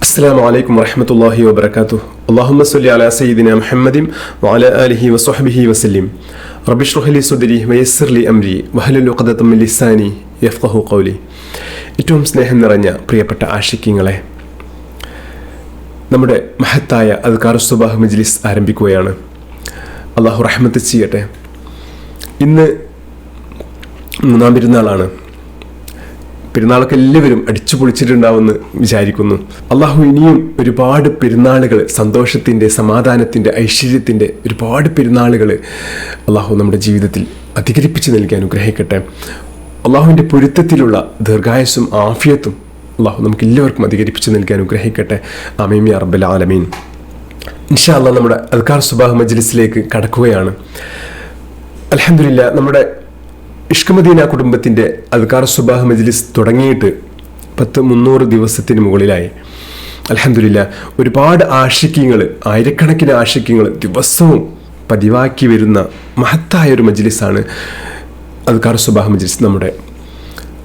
അസ്സലാമു അലൈക്കും വറഹ്മത്തുള്ളാഹി വബറകാതുഹു. അല്ലാഹുമ്മ സ്വല്ലി അലാ സയ്യിദിനാ മുഹമ്മദിൻ വഅലാ ആലിഹി വസ്വഹ്ബിഹി വസല്ലിം. റബ്ബി ഇശ്റഹ് ലി സദ്രി വയസ്സിർ ലി അംരി വഹ്ലുൽ ഉഖ്ദതം മിൻ ലിസാനി യഫ്ഖഹു ഖൗലി. ഏറ്റവും സ്നേഹം നിറഞ്ഞ പ്രിയപ്പെട്ട ആശിഖീങ്ങളെ, നമ്മുടെ മഹത്തായ അദ്കാറുസ് സുബാഹ് മജ്ലിസ് ആരംഭിക്കുകയാണ്. അല്ലാഹു റഹ്മത്ത് ചെയ്യട്ടെ. ഇന്ന് 3-ാം പെരുന്നാളാണ്. പെരുന്നാളൊക്കെ എല്ലാവരും അടിച്ചു പൊളിച്ചിട്ടുണ്ടാവുമെന്ന് വിചാരിക്കുന്നു. അള്ളാഹു ഇനിയും ഒരുപാട് പെരുന്നാളുകൾ, സന്തോഷത്തിൻ്റെ, സമാധാനത്തിൻ്റെ, ഐശ്വര്യത്തിൻ്റെ ഒരുപാട് പെരുന്നാളുകൾ അള്ളാഹു നമ്മുടെ ജീവിതത്തിൽ അധികരിപ്പിച്ച് നൽകി അനുഗ്രഹിക്കട്ടെ. അള്ളാഹുവിൻ്റെ പൊരുത്തത്തിലുള്ള ദീർഘായുസ്സും ആഫിയത്തും അള്ളാഹു നമുക്ക് എല്ലാവർക്കും അധികരിപ്പിച്ച് നൽകി അനുഗ്രഹിക്കട്ടെ. ആമീൻ യാ റബ്ബൽ ആലമീൻ. ഇൻഷാ അല്ലാഹ് നമ്മുടെ അദ്കാർ സുബാഹ് മജ്ലിസിലേക്ക് കടക്കുകയാണ്. അൽഹംദുലില്ലാ, നമ്മുടെ ഇഷ്ക് മദീന കുടുംബത്തിൻ്റെ അദ്കാർ സുബാഹ് മജ്ലിസ് തുടങ്ങിയിട്ട് 300 ദിവസത്തിന് മുകളിലായി. അൽഹംദുലില്ലാ, ഒരുപാട് ആശിഖീങ്ങൾ, ആയിരക്കണക്കിന് ആശിഖീങ്ങൾ ദിവസവും പതിവാക്കി വരുന്ന മഹത്തായൊരു മജ്ലിസാണ് അദ്കാർ സുബാഹ് മജ്ലിസ്. നമ്മുടെ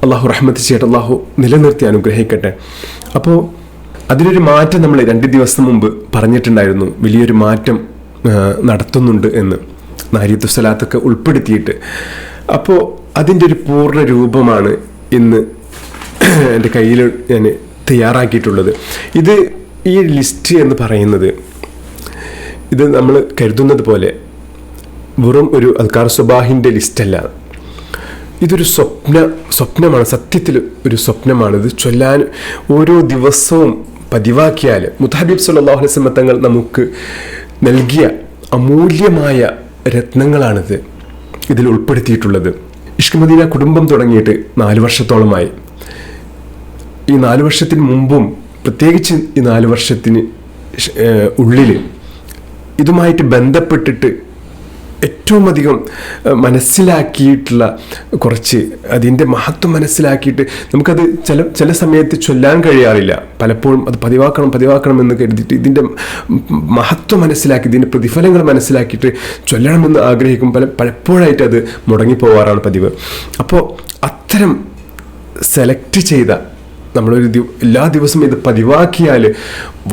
അള്ളാഹു റഹ്മത്ത് ചെയ്യട്ടെ, അള്ളാഹു നിലനിർത്തി അനുഗ്രഹിക്കട്ടെ. അപ്പോൾ അതിലൊരു മാറ്റം നമ്മൾ 2 ദിവസം മുമ്പ് പറഞ്ഞിട്ടുണ്ടായിരുന്നു. വലിയൊരു മാറ്റം നടത്തുന്നുണ്ട് എന്ന്, നാരിയത്തു സ്വലാത്തൊക്കെ ഉൾപ്പെടുത്തിയിട്ട്. അപ്പോൾ അതിൻ്റെ ഒരു പൂർണ്ണ രൂപമാണ് ഇന്ന് എൻ്റെ കയ്യിൽ ഞാൻ തയ്യാറാക്കിയിട്ടുള്ളത്. ഈ ലിസ്റ്റ് എന്ന് പറയുന്നത്, ഇത് നമ്മൾ കരുതുന്നത് പോലെ വെറും ഒരു അദ്കാർ സുബാഹിൻ്റെ ലിസ്റ്റല്ല. ഇതൊരു സ്വപ്നമാണ്. സത്യത്തിൽ ഒരു സ്വപ്നമാണ്. ഇത് ചൊല്ലാൻ ഓരോ ദിവസവും പതിവാക്കിയാൽ മുത്തഹബീബ് സല്ലല്ലാഹു അലൈഹി വസല്ലം തങ്ങൾ നമുക്ക് നൽകിയ അമൂല്യമായ രത്നങ്ങളാണിത് ഇതിൽ ഉൾപ്പെടുത്തിയിട്ടുള്ളത്. ഇഷ്ക് മദീന കുടുംബം തുടങ്ങിയിട്ട് 4 വർഷത്തോളമായി. ഈ 4 വർഷത്തിന് മുമ്പും, പ്രത്യേകിച്ച് ഈ 4 വർഷത്തിന് ഉള്ളിൽ ഇതുമായിട്ട് ബന്ധപ്പെട്ടിട്ട് ഏറ്റവും അധികം മനസ്സിലാക്കിയിട്ടുള്ള കുറച്ച്, അതിൻ്റെ മഹത്വം മനസ്സിലാക്കിയിട്ട് നമുക്കത് ചില സമയത്ത് ചൊല്ലാൻ കഴിയാറില്ല. പലപ്പോഴും അത് പതിവാക്കണം എന്ന് കരുതിയിട്ട് ഇതിൻ്റെ മഹത്വം മനസ്സിലാക്കി, ഇതിൻ്റെ പ്രതിഫലങ്ങൾ മനസ്സിലാക്കിയിട്ട് ചൊല്ലണമെന്ന് ആഗ്രഹിക്കും. പലപ്പോഴായിട്ട് അത് മുടങ്ങിപ്പോവാറാണ് പതിവ്. അപ്പോൾ അത്തരം സെലക്ട് ചെയ്ത നമ്മളൊരു എല്ലാ ദിവസവും ഇത് പതിവാക്കിയാൽ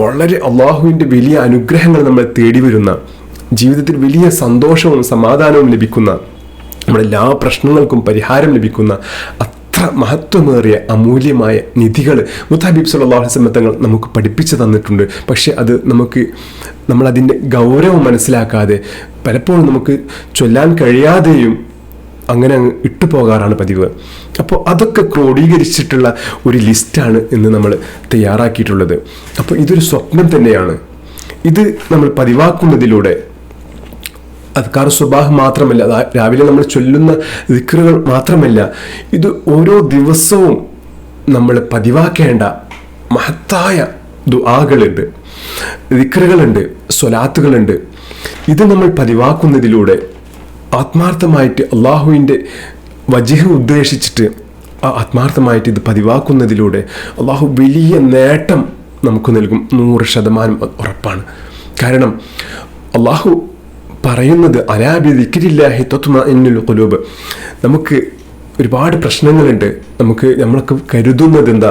വളരെ അള്ളാഹുവിൻ്റെ വലിയ അനുഗ്രഹങ്ങൾ നമ്മളെ തേടി വരുന്ന, ജീവിതത്തിൽ വലിയ സന്തോഷവും സമാധാനവും ലഭിക്കുന്ന, നമ്മുടെ എല്ലാ പ്രശ്നങ്ങൾക്കും പരിഹാരം ലഭിക്കുന്ന അത്ര മഹത്വമേറിയ അമൂല്യമായ നിധികൾ മുത്തഹബീബ് സല്ലല്ലാഹു അലൈഹി വസല്ലം തങ്ങൾ നമുക്ക് പഠിപ്പിച്ചു തന്നിട്ടുണ്ട്. പക്ഷേ അത് നമ്മളതിൻ്റെ ഗൗരവം മനസ്സിലാക്കാതെ പലപ്പോഴും നമുക്ക് ചൊല്ലാൻ കഴിയാതെയും അങ്ങനെ അങ്ങ് ഇട്ടുപോകാറാണ് പതിവ്. അപ്പോൾ അതൊക്കെ ക്രോഡീകരിച്ചിട്ടുള്ള ഒരു ലിസ്റ്റാണ് ഇന്ന് നമ്മൾ തയ്യാറാക്കിയിട്ടുള്ളത്. അപ്പോൾ ഇതൊരു സ്വപ്നം തന്നെയാണ്. ഇത് നമ്മൾ പതിവാക്കുന്നതിലൂടെ അദ്കാർ സുബാഹ് മാത്രമല്ല, രാവിലെ നമ്മൾ ചൊല്ലുന്ന ദിക്റുകൾ മാത്രമല്ല, ഇത് ഓരോ ദിവസവും നമ്മൾ പതിവാക്കേണ്ട മഹത്തായ ദുആകളുണ്ട്, ദിക്റുകളുണ്ട്, സ്വലാത്തുകളുണ്ട്. ഇത് നമ്മൾ പതിവാക്കുന്നതിലൂടെ ആത്മാർത്ഥമായിട്ട് അള്ളാഹുവിൻ്റെ വജ്ഹ് ഉദ്ദേശിച്ചിട്ട് ആത്മാർത്ഥമായിട്ട് ഇത് പതിവാക്കുന്നതിലൂടെ അള്ളാഹു വലിയ നേട്ടം നമുക്ക് നൽകും. 100% ഉറപ്പാണ്. കാരണം അള്ളാഹു പറയുന്നത് അലാ ബിദിക്രില്ലാഹി തത്മഇന്നുൽ ഖുലൂബ്. നമുക്ക് ഒരുപാട് പ്രശ്നങ്ങളുണ്ട്. നമ്മളൊക്കെ കരുതുന്നത് എന്താ,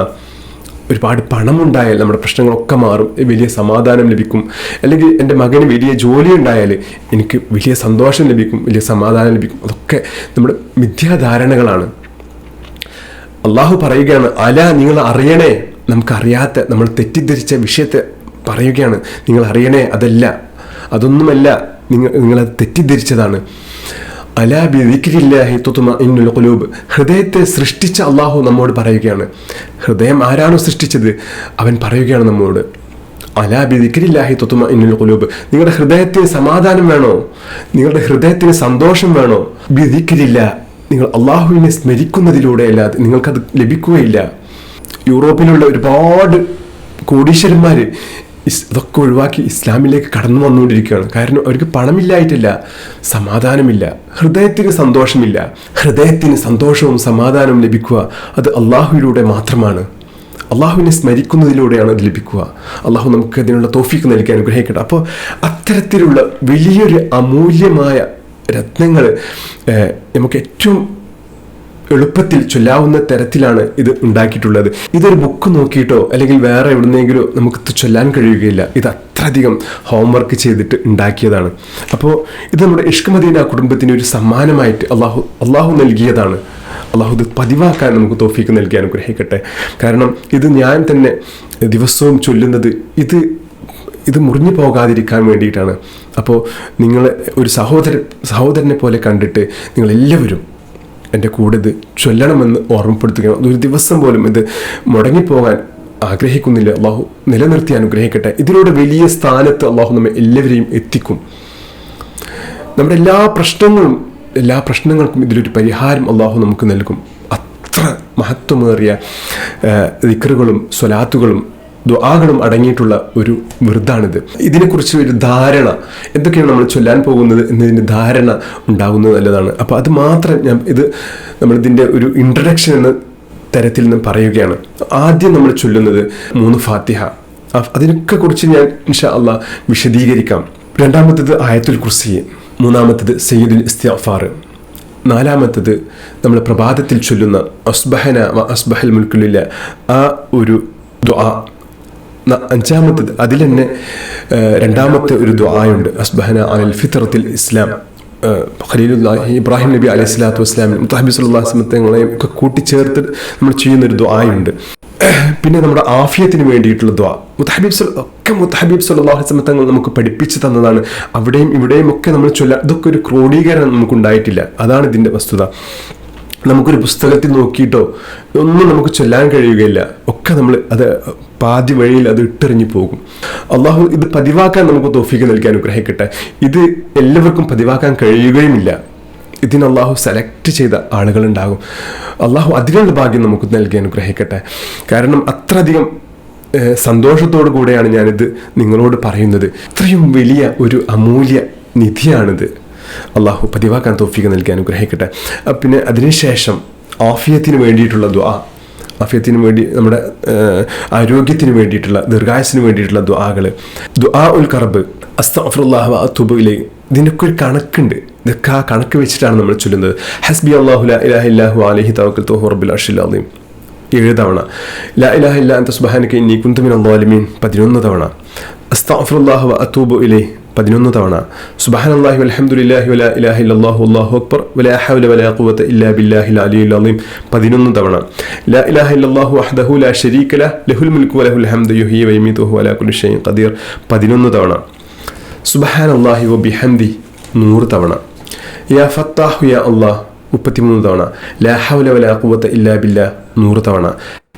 ഒരുപാട് പണമുണ്ടായാൽ നമ്മുടെ പ്രശ്നങ്ങളൊക്കെ മാറും, വലിയ സമാധാനം ലഭിക്കും, അല്ലെങ്കിൽ എൻ്റെ മകന് വലിയ ജോലി ഉണ്ടായാൽ എനിക്ക് വലിയ സന്തോഷം ലഭിക്കും, വലിയ സമാധാനം ലഭിക്കും. അതൊക്കെ നമ്മുടെ മിഥ്യാധാരണകളാണ്. അള്ളാഹു പറയുകയാണ്, അലാ നിങ്ങൾ അറിയണേ, നമുക്കറിയാത്ത, നമ്മൾ തെറ്റിദ്ധരിച്ച വിഷയത്തെ പറയുകയാണ്, നിങ്ങൾ അറിയണേ, അതൊന്നുമല്ല, നിങ്ങളത് തെറ്റിദ്ധരിച്ചതാണ്. അലാ ബിദിക്രില്ലാഹി തത്മഇന്നുൽ ഖുലൂബ്. ഹൃദയത്തെ സൃഷ്ടിച്ച അള്ളാഹു നമ്മോട് പറയുകയാണ്. ഹൃദയം ആരാണോ സൃഷ്ടിച്ചത് അവൻ പറയുകയാണ് നമ്മോട്, അലാ ബിദിക്രില്ലാഹി തത്മഇന്നുൽ ഖുലൂബ്. നിങ്ങളുടെ ഹൃദയത്തിന് സമാധാനം വേണോ, നിങ്ങളുടെ ഹൃദയത്തിന് സന്തോഷം വേണോ, ബിദിക്രില്ലാ, നിങ്ങൾ അള്ളാഹുവിനെ സ്മരിക്കുന്നതിലൂടെ അല്ലാതെ നിങ്ങൾക്കത് ലഭിക്കുകയില്ല. യൂറോപ്പിലുള്ള ഒരുപാട് കോടീശ്വരന്മാർ ഇതൊക്കെ ഒഴിവാക്കി ഇസ്ലാമിലേക്ക് കടന്നു വന്നുകൊണ്ടിരിക്കുകയാണ്. കാരണം അവർക്ക് പണമില്ലായിട്ടല്ല, സമാധാനമില്ല, ഹൃദയത്തിന് സന്തോഷമില്ല. ഹൃദയത്തിന് സന്തോഷവും സമാധാനവും ലഭിക്കുക അത് അള്ളാഹുവിലൂടെ മാത്രമാണ്. അള്ളാഹുവിനെ സ്മരിക്കുന്നതിലൂടെയാണ് അത് ലഭിക്കുക. അള്ളാഹു നമുക്ക് അതിനുള്ള തൗഫീഖ് നൽകി അനുഗ്രഹിക്കട്ടെ. അപ്പോൾ അത്തരത്തിലുള്ള വലിയൊരു അമൂല്യമായ രത്നങ്ങൾ നമുക്ക് ഏറ്റവും എളുപ്പത്തിൽ ചൊല്ലാവുന്ന തരത്തിലാണ് ഇത് ഉണ്ടാക്കിയിട്ടുള്ളത്. ഇതൊരു ബുക്ക് നോക്കിയിട്ടോ അല്ലെങ്കിൽ വേറെ എവിടുന്നെങ്കിലോ നമുക്ക് ചൊല്ലാൻ കഴിയുകയില്ല. ഇത് അത്രയധികം ഹോംവർക്ക് ചെയ്തിട്ട് ഉണ്ടാക്കിയതാണ്. അപ്പോൾ ഇത് നമ്മുടെ ഇഷ്ക് മദീന കുടുംബത്തിന് ഒരു സമ്മാനമായിട്ട് അള്ളാഹു നൽകിയതാണ്. അള്ളാഹു ഇത് പതിവാക്കാൻ നമുക്ക് തൗഫീക്ക് നൽകി അനുഗ്രഹിക്കട്ടെ. കാരണം ഇത് ഞാൻ തന്നെ ദിവസവും ചൊല്ലുന്നത് ഇത് മുറിഞ്ഞു പോകാതിരിക്കാൻ വേണ്ടിയിട്ടാണ്. അപ്പോൾ നിങ്ങൾ ഒരു സഹോദരനെ പോലെ കണ്ടിട്ട് നിങ്ങളെല്ലാവരും എൻ്റെ കൂടെ ഇത് ചൊല്ലണമെന്ന് ഓർമ്മപ്പെടുത്തുകയാണ്. ഒരു ദിവസം പോലും ഇത് മുടങ്ങിപ്പോകാൻ ആഗ്രഹിക്കുന്നില്ല. അള്ളാഹു നിലനിർത്തി അനുഗ്രഹിക്കട്ടെ. ഇതിലൂടെ വലിയ സ്ഥാനത്ത് അള്ളാഹു നമ്മെ എല്ലാവരെയും എത്തിക്കും. നമ്മുടെ എല്ലാ പ്രശ്നങ്ങൾക്കും ഇതിലൊരു പരിഹാരം അള്ളാഹു നമുക്ക് നൽകും. അത്ര മഹത്വമേറിയ ദിക്റുകളും സ്വലാത്തുകളും ദുആകളും അടങ്ങിയിട്ടുള്ള ഒരു വിർദാണിത്. ഇതിനെക്കുറിച്ച് ഒരു ധാരണ, എന്തൊക്കെയാണ് നമ്മൾ ചൊല്ലാൻ പോകുന്നത് എന്നതിൻ്റെ ധാരണ ഉണ്ടാകുന്നത് നല്ലതാണ്. അപ്പോൾ അത് മാത്രം നമ്മളിതിൻ്റെ ഒരു ഇൻട്രഡക്ഷൻ എന്ന തരത്തിൽ നിന്ന് പറയുകയാണ്. ആദ്യം നമ്മൾ ചൊല്ലുന്നത് 3 ഫാത്തിഹ. അതിനൊക്കെ കുറിച്ച് ഞാൻ ഇൻഷാ അള്ളാഹ് വിശദീകരിക്കാം. രണ്ടാമത്തേത് ആയത്തുൽ കുർസി, മൂന്നാമത്തേത് സയ്യിദുൽ ഇസ്തിഗ്ഫാർ, നാലാമത്തേത് നമ്മൾ പ്രഭാതത്തിൽ ചൊല്ലുന്ന അസ്ബഹന വ അസ്ബഹൽ മുൽക്കു ലില്ലാഹ് ആ ഒരു ദുആ, അഞ്ചാമത്തേത് അതിൽ തന്നെ രണ്ടാമത്തെ ഒരു ദുആയുണ്ട്, അസ്ബഹന അലൽ ഫിത്രത്തിൽ ഇസ്ലാം. ഖലീലുല്ലാഹി ഇബ്രാഹിം നബി അലൈഹി സ്വലാത്തു വസ്സലാം മുത്തഹബി സല്ലല്ലാഹു അലൈഹി വസല്ലം ഒക്കെ കൂട്ടിച്ചേർത്ത് നമ്മൾ ചെയ്യുന്നൊരു ദുആയുണ്ട്. പിന്നെ നമ്മുടെ ആഫിയത്തിന് വേണ്ടിയിട്ടുള്ള ദുആ മുത്തഹബീബ് സല്ലല്ലാഹു അലൈഹി വസല്ലം തങ്ങൾ നമുക്ക് പഠിപ്പിച്ചു തന്നതാണ്. അവിടെയും ഇവിടെയും ഒക്കെ നമ്മൾ ചൊല്ലാൻ, ഇതൊക്കെ ഒരു ക്രോഡീകരണം നമുക്കുണ്ടായിട്ടില്ല. അതാണ് ഇതിൻ്റെ വസ്തുത. നമുക്കൊരു പുസ്തകത്തിൽ നോക്കിയിട്ടോ ഒന്നും നമുക്ക് ചൊല്ലാൻ കഴിയുകയില്ല. ഒക്കെ നമ്മൾ അത് പാതി വഴിയിൽ അത് ഇട്ടെറിഞ്ഞു പോകും. അള്ളാഹു ഇത് പതിവാക്കാൻ നമുക്ക് തൗഫീക്ക് നൽകി അനുഗ്രഹിക്കട്ടെ. ഇത് എല്ലാവർക്കും പതിവാക്കാൻ കഴിയുകയുമില്ല. ഇതിന് അള്ളാഹു സെലക്ട് ചെയ്ത ആളുകളുണ്ടാകും. അള്ളാഹു അതിനുള്ള ഭാഗ്യം നമുക്ക് നൽകി അനുഗ്രഹിക്കട്ടെ. കാരണം അത്രയധികം സന്തോഷത്തോടു കൂടെയാണ് ഞാനിത് നിങ്ങളോട് പറയുന്നത്. ഇത്രയും വലിയ ഒരു അമൂല്യ നിധിയാണിത്. അള്ളാഹു പതിവാക്കാൻ തൗഫീക്ക് നൽകി അനുഗ്രഹിക്കട്ടെ. പിന്നെ അതിനുശേഷം ആഫിയത്തിന് വേണ്ടിയിട്ടുള്ള ദുആ, ആഫിയത്തിന് വേണ്ടി നമ്മുടെ ആരോഗ്യത്തിന് വേണ്ടിയിട്ടുള്ള ദീർഘായുസിന് വേണ്ടിയിട്ടുള്ള ദുആകൾ, ദുആ ഉൽ കർബ്, അസ്തഗ്ഫിറുല്ലാഹ വ അത്തൂബു ഇലൈഹി, ഇതിനൊക്കെ ഒരു കണക്കുണ്ട്. ഇതൊക്കെ ആ കണക്ക് വെച്ചിട്ടാണ് നമ്മൾ ചൊല്ലുന്നത്. ഹസ്ബി അല്ലാഹു ലാ ഇലാഹ ഇല്ലാഹു അലൈഹി തവക്കൽതു വഹുവ റബ്ബുൽ അർശിൽ അസീം 7 തവണ, ലാ ഇലാഹ ഇല്ലാ അൻത സുബ്ഹാനക ഇന്നി കുൻതു മിനൽ ളാലിമീൻ 11 തവണ, അസ്തഗ്ഫിറുല്ലാഹ വ അത്തൂബു ഇലൈഹി 11 തവണ, സുബ്ഹാനല്ലാഹി വൽഹംദുലില്ലാഹി വലാ ഇലാഹ ഇല്ലല്ലാഹു വല്ലാഹു അക്ബർ വലാ ഹൗല വലാ ഖുവത ഇല്ലാ ബില്ലാഹിൽ അലിയിൽ അസീം 11 തവണ, ലാ ഇലാഹ ഇല്ലല്ലാഹു വഹ്ദഹു ലാ ശരീക ലഹു ലഹുൽ മുൽക്കു വലഹുൽ ഹംദു യുഹ്യി വയുമീതു വഹുവ അലാ കുല്ലി ഷൈഇൻ ഖദീർ 11 തവണ, സുബ്ഹാനല്ലാഹി വബിഹംദി 100 തവണ, യാ ഫത്താഹു യാ അല്ലാഹ് 33 തവണ, ലാ ഹൗല വലാ ഖുവത ഇല്ലാ ബില്ലാഹ് 100 തവണ,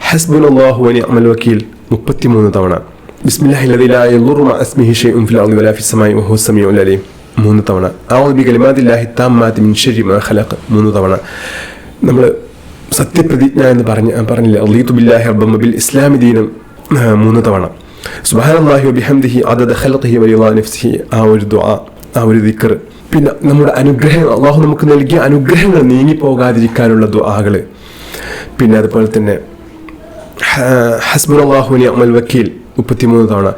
ഹസ്ബുനല്ലാഹു വനിഅമൽ വക്കീൽ 33 തവണ, ബിസ്മില്ലാഹിൽ ലദീ ലാ യദുറു മഅ ഇസ്മിഹി ഷൈഉൻ ഫിൽ അർളി വലാ ഫിസ് സമാഇ വഹുവ സമീഉൽ അലീം 3 തവണ, അഊദു ബികലിമാതില്ലാഹി താമ്മാതി മിൻ ശർരി മാ ഖലഖ 3 തവണ. നമ്മൾ സത്യപ്രതിജ്ഞ എന്ന് പറഞ്ഞില്ല, റളീതു ബില്ലാഹി റബ്ബൻ ബിൽ ഇസ്ലാമി ദീനം 3 തവണ, സുബ്ഹാനല്ലാഹി വബിഹംദിഹി അദദ ഖൽഖിഹി വറിളാ നഫ്സിഹി ആ ഒരു ദുആ, ആ ഒരു ദിക്ർ. പിന്നെ നമ്മുടെ അനുഗ്രഹങ്ങൾ, അള്ളാഹു നമുക്ക് നൽകിയ അനുഗ്രഹങ്ങൾ നീങ്ങിപ്പോകാതിരിക്കാനുള്ള ദുആകൾ. പിന്നെ അതുപോലെ തന്നെ ഹസ്ബുനല്ലാഹു വനിഅമൽ വക്കീൽ 33 തവണ,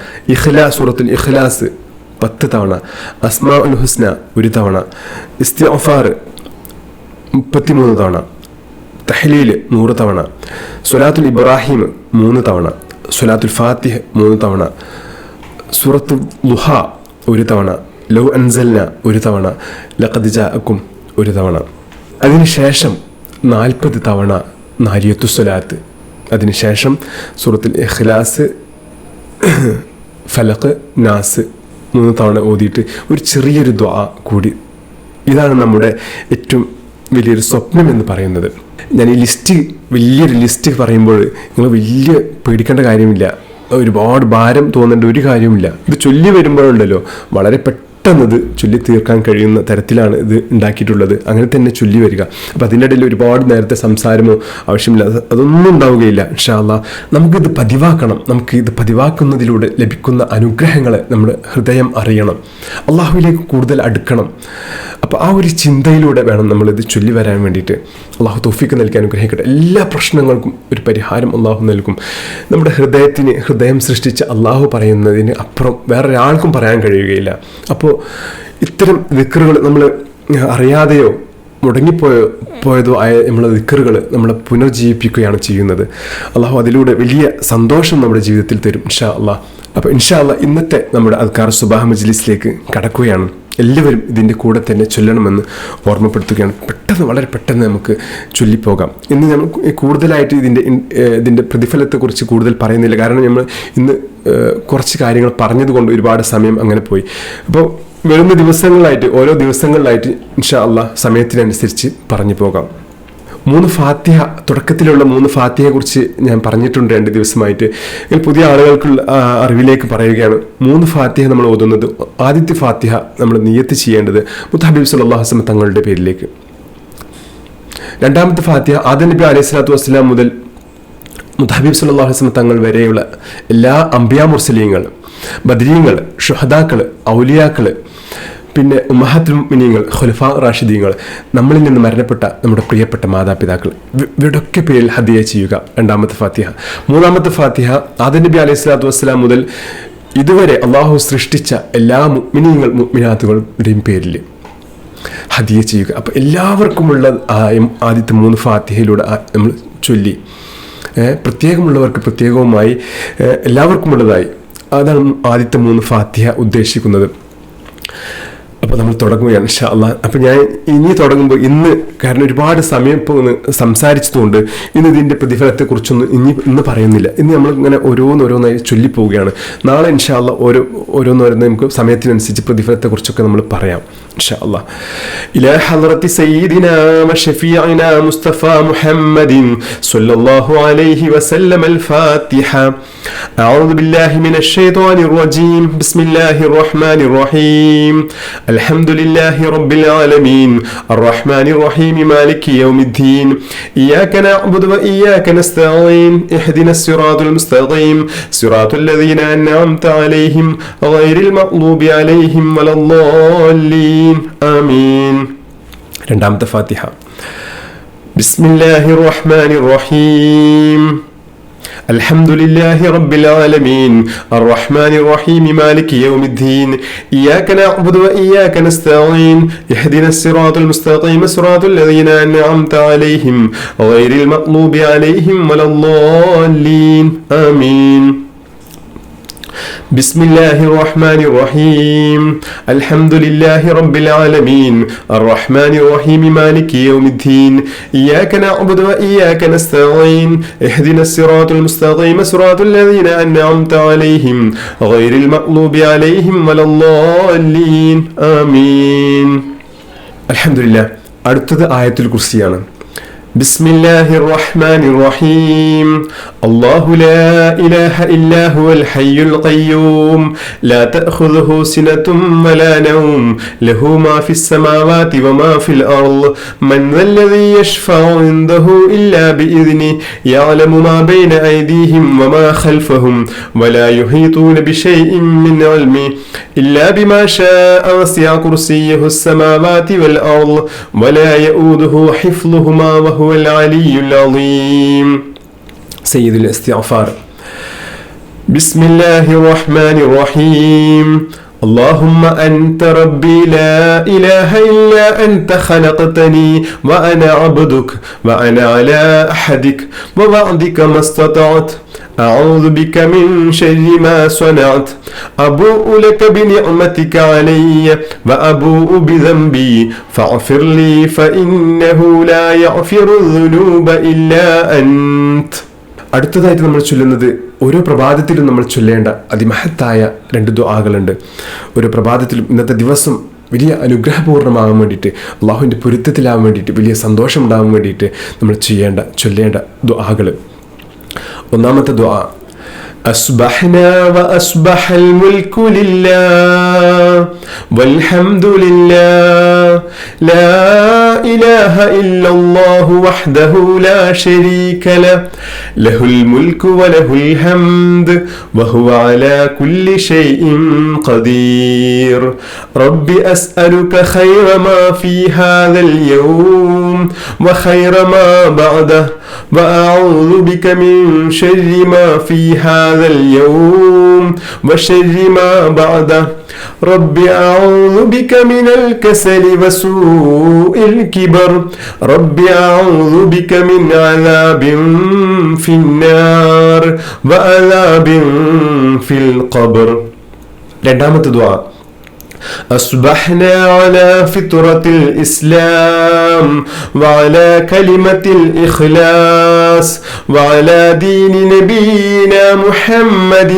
സൂറത്തുൽ ഇഖ്ലാസ് 10 തവണ, അസ്മാഉൽ ഹുസ്ന 1 തവണ, ഇസ്തിഗ്ഫാർ 33 തവണ, തഹ്ലീൽ 100 തവണ, സ്വലാത്തുൽ ഇബ്രാഹിം 3 തവണ, സ്വലാത്തുൽ ഫാത്തിഹ 3 തവണ, സൂറത്തുൽ ദുഹ 1 തവണ, ലൗ അൻസൽന 1 തവണ, ലഖദ് ജാഅക്കും 1 തവണ. അതിനുശേഷം 40 തവണ നാരിയത്തു സ്വലാത്ത്. അതിനുശേഷം സൂറത്തുൽ ഇഖ്ലാസ്, ഫലഖ്, നാസ് 3 തവണ ഓതിയിട്ട് ഒരു ചെറിയൊരു ദുആ കൂടി. ഇതാണ് നമ്മുടെ ഏറ്റവും വലിയൊരു സ്വപ്നം എന്ന് പറയുന്നത്. ഞാൻ ഈ വലിയൊരു ലിസ്റ്റ് പറയുമ്പോൾ നിങ്ങൾ വലിയ പേടിക്കേണ്ട കാര്യമില്ല, ഒരുപാട് ഭാരം തോന്നേണ്ട ഒരു കാര്യമില്ല. ഇത് ചൊല്ലി വരുമ്പോഴുണ്ടല്ലോ വളരെ പെട്ടെന്നത് ചൊല്ലി തീർക്കാൻ കഴിയുന്ന തരത്തിലാണ് ഇത് ഉണ്ടാക്കിയിട്ടുള്ളത്. അങ്ങനെ തന്നെ ചൊല്ലി വരിക. അപ്പം അതിൻ്റെ ഇടയിൽ ഒരുപാട് നേരത്തെ സംസാരമോ ആവശ്യമില്ല, അതൊന്നും ഉണ്ടാവുകയില്ല. ഇൻഷാ അല്ലാഹ് നമുക്കിത് പതിവാക്കണം. നമുക്ക് ഇത് പതിവാക്കുന്നതിലൂടെ ലഭിക്കുന്ന അനുഗ്രഹങ്ങളെ നമ്മുടെ ഹൃദയം അറിയണം, അള്ളാഹുവിലേക്ക് കൂടുതൽ അടുക്കണം. അപ്പോൾ ആ ഒരു ചിന്തയിലൂടെ വേണം നമ്മളിത് ചൊല്ലി വരാൻ വേണ്ടിയിട്ട്. അള്ളാഹു തൗഫീക്ക് നൽകി അനുഗ്രഹിക്കട്ടെ. എല്ലാ പ്രശ്നങ്ങൾക്കും ഒരു പരിഹാരം അള്ളാഹു നൽകും. നമ്മുടെ ഹൃദയം സൃഷ്ടിച്ച അള്ളാഹു പറയുന്നതിന് അപ്പുറം വേറൊരാൾക്കും പറയാൻ കഴിയുകയില്ല. അപ്പോൾ ഇത്തരം ദിക്റുകൾ നമ്മൾ അറിയാതെയോ പോയതോ ആയ നമ്മളെ ദിക്റുകൾ നമ്മളെ പുനർജീവിപ്പിക്കുകയാണ് ചെയ്യുന്നത്. അള്ളാഹു അതിലൂടെ വലിയ സന്തോഷം നമ്മുടെ ജീവിതത്തിൽ തരും ഇൻഷാ അള്ളാഹ്. അപ്പോൾ ഇൻഷാ അള്ളാഹ് ഇന്നത്തെ നമ്മുടെ അദ്കാർ സുബാഹ് മജ്ലിസിലേക്ക് കടക്കുകയാണ്. എല്ലാവരും ഇതിൻ്റെ കൂടെ തന്നെ ചൊല്ലണമെന്ന് ഓർമ്മപ്പെടുത്തുകയാണ്. വളരെ പെട്ടെന്ന് നമുക്ക് ചൊല്ലിപ്പോകാം. ഇന്ന് നമ്മൾ കൂടുതലായിട്ട് ഇതിൻ്റെ പ്രതിഫലത്തെക്കുറിച്ച് കൂടുതൽ പറയുന്നില്ല. കാരണം നമ്മൾ ഇന്ന് കുറച്ച് കാര്യങ്ങൾ പറഞ്ഞതുകൊണ്ട് ഒരുപാട് സമയം അങ്ങനെ പോയി. അപ്പോൾ വരുന്ന ദിവസങ്ങളിലായിട്ട് ഓരോ ദിവസങ്ങളിലായിട്ട് ഇൻഷാ അള്ളാഹ് സമയത്തിനനുസരിച്ച് പറഞ്ഞു പോകാം. 3 ഫാത്തിഹ, തുടക്കത്തിലുള്ള 3 ഫാത്തിഹയെ കുറിച്ച് ഞാൻ പറഞ്ഞിട്ടുണ്ട് 2 ദിവസമായിട്ട്. പുതിയ ആളുകൾക്കുള്ള അറിവിലേക്ക് പറയുകയാണ്. 3 ഫാത്തിഹ നമ്മൾ ഓതുന്നത്, ആദ്യത്തെ ഫാത്തിഹ നമ്മൾ നിയ്യത്ത് ചെയ്യേണ്ടത് മുത്തഹബീബ് സല്ലല്ലാഹു അലൈഹി വസല്ലം തങ്ങളുടെ പേരിലേക്ക്. രണ്ടാമത്തെ ഫാത്തിഹ ആദം നബി അലൈഹി സ്വലാത്തു വസ്സലാം മുതൽ മുത്തഹബീബ് സല്ലല്ലാഹു അലൈഹി വസല്ലം തങ്ങൾ വരെയുള്ള എല്ലാ അംബിയാ മുർസലീങ്ങൾ, ബദരീങ്ങൾ, ഷുഹദാക്കൾ, ഔലിയാക്കൾ, പിന്നെ ഉമ്മഹാത്തുൽ മുഅ്മിനീങ്ങൾ, ഖുലഫാ റാഷിദീങ്ങൾ, നമ്മളിൽ നിന്ന് മരണപ്പെട്ട നമ്മുടെ പ്രിയപ്പെട്ട മാതാപിതാക്കൾ, ഇവരുടെയൊക്കെ പേരിൽ ഹദിയ ചെയ്യുക രണ്ടാമത്തെ ഫാത്തിഹ. മൂന്നാമത്തെ ഫാത്തിഹ ആദം നബി അലൈഹി സ്വലാത്തു വസ്സലാം മുതൽ ഇതുവരെ അള്ളാഹു സൃഷ്ടിച്ച എല്ലാ മുഅ്മിനീങ്ങൾ മുഅ്മിനാത്തുകളുടെയും പേരിൽ ഹദിയ ചെയ്യുക. അപ്പോൾ എല്ലാവർക്കുമുള്ള ആദ്യത്തെ 3 ഫാത്തിഹയിലൂടെ നമ്മൾ ചൊല്ലി, പ്രത്യേകമുള്ളവർക്ക് പ്രത്യേകവുമായി എല്ലാവർക്കുമുള്ളതായി, അതാണ് ആദ്യത്തെ 3 ഫാത്തിഹ ഉദ്ദേശിക്കുന്നത്. അപ്പോൾ നമ്മൾ തുടങ്ങുകയാണ് ഇൻഷാ അള്ളാഹ്. അപ്പോൾ ഞാൻ ഇനി തുടങ്ങുമ്പോൾ ഇന്ന്, കാരണം ഒരുപാട് സമയം ഇപ്പോൾ സംസാരിച്ചതുകൊണ്ട് ഇന്ന് ഇതിൻ്റെ പ്രതിഫലത്തെക്കുറിച്ചൊന്നും ഇന്ന് പറയുന്നില്ല. ഇന്ന് നമ്മൾ ഇങ്ങനെ ഓരോന്നോരോന്നായി ചൊല്ലിപ്പോവുകയാണ്. നാളെ ഇൻഷാ അള്ളാഹ് ഓരോന്നോരോന്ന് നമുക്ക് സമയത്തിനനുസരിച്ച് പ്രതിഫലത്തെക്കുറിച്ചൊക്കെ നമ്മൾ പറയാം ഇൻഷാ അള്ളാഹ്. ഇലാ ഹളറത്തി സയ്യിദിനാ വശഫീഇനാ മുസ്തഫ മുഹമ്മദിൻ സ്വല്ലല്ലാഹു അലൈഹി വസല്ലം അൽ-ഫാത്തിഹ. അഊദു ബില്ലാഹി മിനശ് ശൈത്വാനിർ റജീം. ബിസ്മില്ലാഹിർ റഹ്മാനിർ റഹീം. الحمد رب العالمين الرحمن الرحيم مالك يوم الدين إياك نعبد وإياك نستعين اهدنا الصراط المستقيم صراط الذين أنعمت عليهم غير المغضوب عليهم ولا الضالين آمين. രണ്ടാമത്തെ ഫാത്തിഹ. بسم الله الرحمن الرحيم الحمد لله رب العالمين الرحمن الرحيم مالك يوم الدين إياك نعبد وإياك نستعين اهدنا الصراط المستقيم صراط الذين أنعمت عليهم غير المغضوب عليهم ولا الضالين آمين. بسم الله الرحمن الرحيم الحمد لله رب العالمين الرحمن الرحيم مالك يوم الدين إياك نعبد وإياك نستعين اهدنا الصراط المستقيم صراط الذين أنعمت عليهم غير المغضوب عليهم ولا الضالين آمين. الحمد لله. അടുത്തത് ആയത്തുൽ കുർസിയാണ്. بسم الله الرحمن الرحيم الله لا إله إلا هو الحي القيوم لا تأخذه سنة ولا نوم له ما في السماوات وما في الأرض من ذا الذي يشفع عنده إلا بإذنه يعلم ما بين أيديهم وما خلفهم ولا يحيطون بشيء من علمه إلا بما شاء وسع كرسيه السماوات والأرض ولا يؤوده حفظهما وهو العلي العظيم. سيد الاستغفار. بسم الله الرحمن الرحيم اللهم أنت ربي لا إله إلا أنت خلقتني وأنا عبدك وأنا على أحدك ووعدك ما استطعت أعوذ بك من شر ما صنعت أبوء لك بنعمتك علي وأبوء بذنبي فاغفر لي فإنه لا يغفر الذنوب إلا أنت. അടുത്തതായിട്ട് നമ്മൾ ചൊല്ലുന്നത് ഓരോ പ്രഭാതത്തിലും നമ്മൾ ചൊല്ലേണ്ട അതിമഹത്തായ 2 ദുആകളുണ്ട്. ഓരോ പ്രഭാതത്തിലും ഇന്നത്തെ ദിവസം വലിയ അനുഗ്രഹപൂർണ്ണമാകാൻ വേണ്ടിയിട്ട്, അള്ളാഹുവിൻ്റെ പൊരുത്തത്തിലാവാൻ വേണ്ടിയിട്ട്, വലിയ സന്തോഷം ഉണ്ടാകാൻ വേണ്ടിയിട്ട് നമ്മൾ ചൊല്ലേണ്ട ദുആകൾ. ഒന്നാമത്തെ ദുആ أصبحنا وأصبح الملك لله والحمد لله لا إله إلا الله وحده لا شريك له له الملك وله الحمد وهو على كل شيء قدير رب أسألك خير ما في هذا اليوم وخير ما بعده وأعوذ بك من شر ما في هذا اليوم وشر ما بعده رب أعوذ بك من الكسل وسوء الكبر رب أعوذ بك من عذاب في النار وعذاب في القبر. രണ്ടാമത്തെ ദുആ أصبحنا على فطرة الإسلام وعلى كلمة الإخلاص وعلى دين نبينا محمد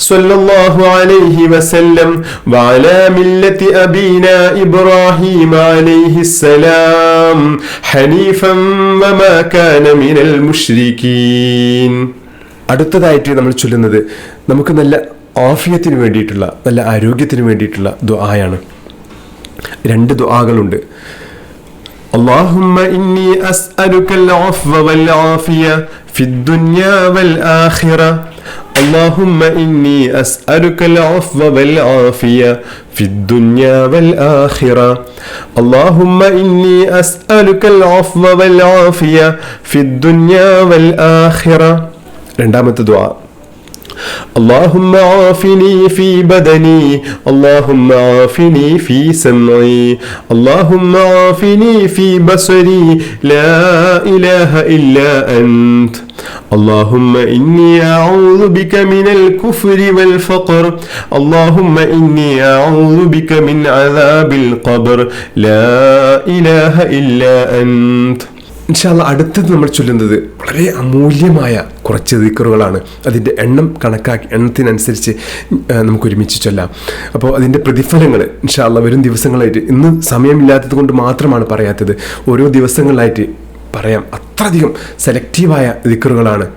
صلى الله عليه وسلم وعلى ملة أبينا إبراهيم عليه السلام حنيفا وما كان من المشركين. അടുത്തതായിട്ട് നമ്മൾ ചൊല്ലുന്നത് നമുക്ക് നല്ല ആഫിയത്തിന് വേണ്ടിയിട്ടുള്ള, നല്ല ആരോഗ്യത്തിന് വേണ്ടിയിട്ടുള്ള ദുആയാണ്. രണ്ട് ദുആകളുണ്ട്. اللهم إني أسألك العفو والعافية في الدنيا والآخرة اللهم إني أسألك العفو والعافية في الدنيا والآخرة اللهم إني أسألك العفو والعافية في الدنيا والآخرة. രണ്ടാമത്തെ ദുആ اللهم عافني في بدني اللهم عافني في سمعي اللهم عافني في بصري لا إله إلا أنت اللهم إني أعوذ بك من الكفر والفقر اللهم إني أعوذ بك من عذاب القبر لا إله إلا أنت. ഇൻഷാ അല്ലാഹ് അടുത്തത് നമ്മൾ ചൊല്ലുന്നത് വളരെ അമൂല്യമായ കുറച്ച് ദിക്റുകളാണ്. അതിൻ്റെ എണ്ണത്തിനനുസരിച്ച് നമുക്ക് ഒരുമിച്ച് ചൊല്ലാം. അപ്പോൾ അതിൻ്റെ പ്രതിഫലങ്ങൾ ഇൻഷാ അല്ലാഹ് വരും ദിവസങ്ങളായിട്ട്, ഇന്ന് സമയമില്ലാത്തത് കൊണ്ട് മാത്രമാണ് പറയാത്തത്, ഓരോ ദിവസങ്ങളിലായിട്ട് പറയാം. അത്രയധികം സെലക്റ്റീവായ ദിക്റുകളാണ്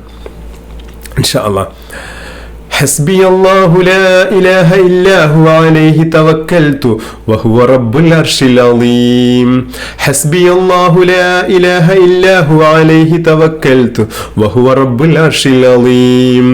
ഇൻഷാ അല്ലാഹ്. حسبي الله لا إله إلا هو عليه توكلت وهو رب العرش العظيم حسبي الله لا إله إلا هو عليه توكلت وهو رب العرش العظيم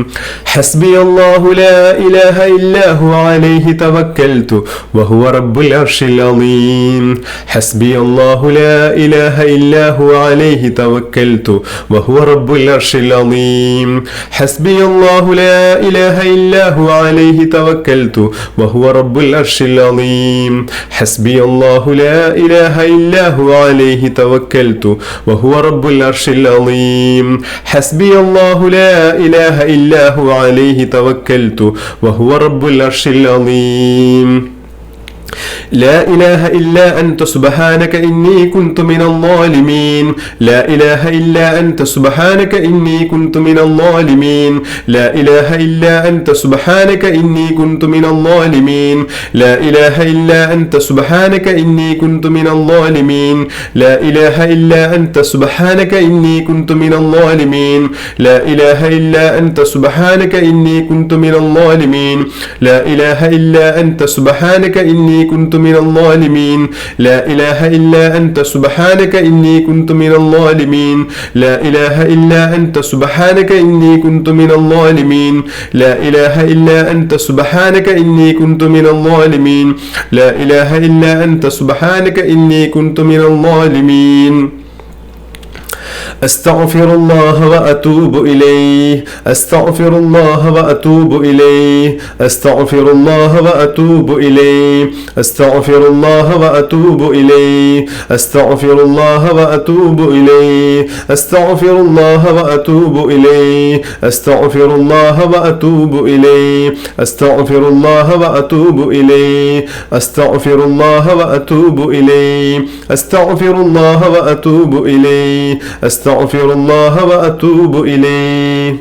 حسبي الله لا إله إلا هو عليه توكلت وهو رب العرش العظيم حسبي الله لا إله إلا هو عليه توكلت وهو رب العرش العظيم حسبي الله لا إله إلا هو عليه توكلت وهو رب العرش العظيم حسبي الله لا إله إلا هو عليه توكلت وهو رب العرش العظيم حسبي الله لا إله إلا هو عليه توكلت وهو رب العرش العظيم لا إله إلا أنت سبحانك إني كنت من الظالمين لا إله إلا أنت سبحانك إني كنت من الظالمين لا إله إلا أنت سبحانك إني كنت من الظالمين لا إله إلا أنت سبحانك إني كنت من الظالمين لا إله إلا أنت سبحانك إني كنت من الظالمين لا إله إلا أنت سبحانك إني كنت من الظالمين لا إله إلا أنت سبحانك إني كنت من الظالمين لا إله إلا أنت سبحانك إني كنت من الظالمين لا إله إلا أنت سبحانك إني كنت من الظالمين لا إله إلا أنت سبحانك إني كنت من الظالمين لا إله إلا أنت سبحانك إني كنت من الظالمين أستغفر الله وأتوب إليه أستغفر الله وأتوب إليه أستغفر الله وأتوب إليه أستغفر الله وأتوب إليه أستغفر الله وأتوب إليه أستغفر الله وأتوب إليه أستغفر الله وأتوب إليه أستغفر الله وأتوب إليه أستغفر الله وأتوب إليه أستغفر الله وأتوب إليه أستغفر الله وأتوب إليه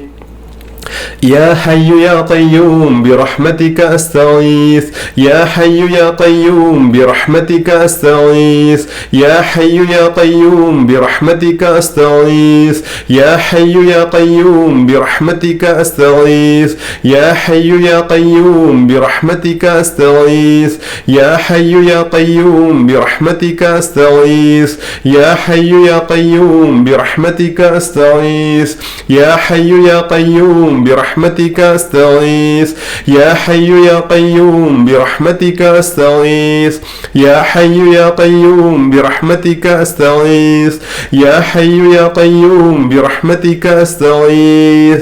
يا حي يا قيوم برحمتك أستغيث يا حي يا قيوم برحمتك أستغيث يا حي يا قيوم برحمتك أستغيث يا حي يا قيوم برحمتك أستغيث يا حي يا قيوم برحمتك أستغيث يا حي يا قيوم برحمتك أستغيث يا حي يا قيوم برحمتك أستغيث يا حي يا قيوم برحمتك أستغيث يا حي يا قيوم برحمتك أستغيث يا حي يا قيوم برحمتك أستغيث يا حي يا قيوم برحمتك أستغيث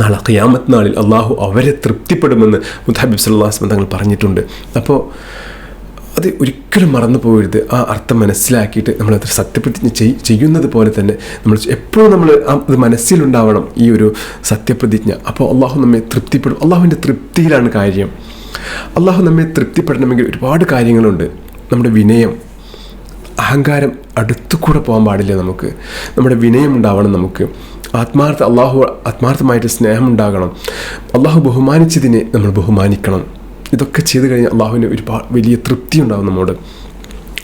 നാളെ ഖിയാമത്ത് നാളിൽ അള്ളാഹു അവരെ തൃപ്തിപ്പെടുമെന്ന് മുത്തഹബീബ് സല്ലല്ലാഹു അലൈഹി വസല്ലം തങ്ങൾ പറഞ്ഞിട്ടുണ്ട്. അപ്പോൾ അത് ഒരിക്കലും മറന്നു പോകരുത്. ആ അർത്ഥം മനസ്സിലാക്കിയിട്ട് നമ്മളത് സത്യപ്രതിജ്ഞ ചെയ്യുന്നത് പോലെ തന്നെ നമ്മൾ എപ്പോഴും നമ്മൾ അത് മനസ്സിലുണ്ടാവണം, ഈ ഒരു സത്യപ്രതിജ്ഞ. അപ്പോൾ അള്ളാഹു നമ്മെ തൃപ്തിപ്പെടും. അള്ളാഹുവിൻ്റെ തൃപ്തിയിലാണ് കാര്യം. അള്ളാഹു നമ്മെ തൃപ്തിപ്പെടണമെങ്കിൽ ഒരുപാട് കാര്യങ്ങളുണ്ട്. നമ്മുടെ വിനയം, അഹങ്കാരം അടുത്തുകൂടെ പോകാൻ പാടില്ല. നമ്മുടെ വിനയം ഉണ്ടാവണം. നമുക്ക് ആത്മാർത്ഥമായിട്ട് സ്നേഹം ഉണ്ടാകണം. അള്ളാഹു ബഹുമാനിച്ചതിനെ നമ്മൾ ബഹുമാനിക്കണം. ഇതൊക്കെ ചെയ്തു കഴിഞ്ഞാൽ അള്ളാഹുവിന് ഒരുപാട് വലിയ തൃപ്തി ഉണ്ടാകും നമ്മോട്.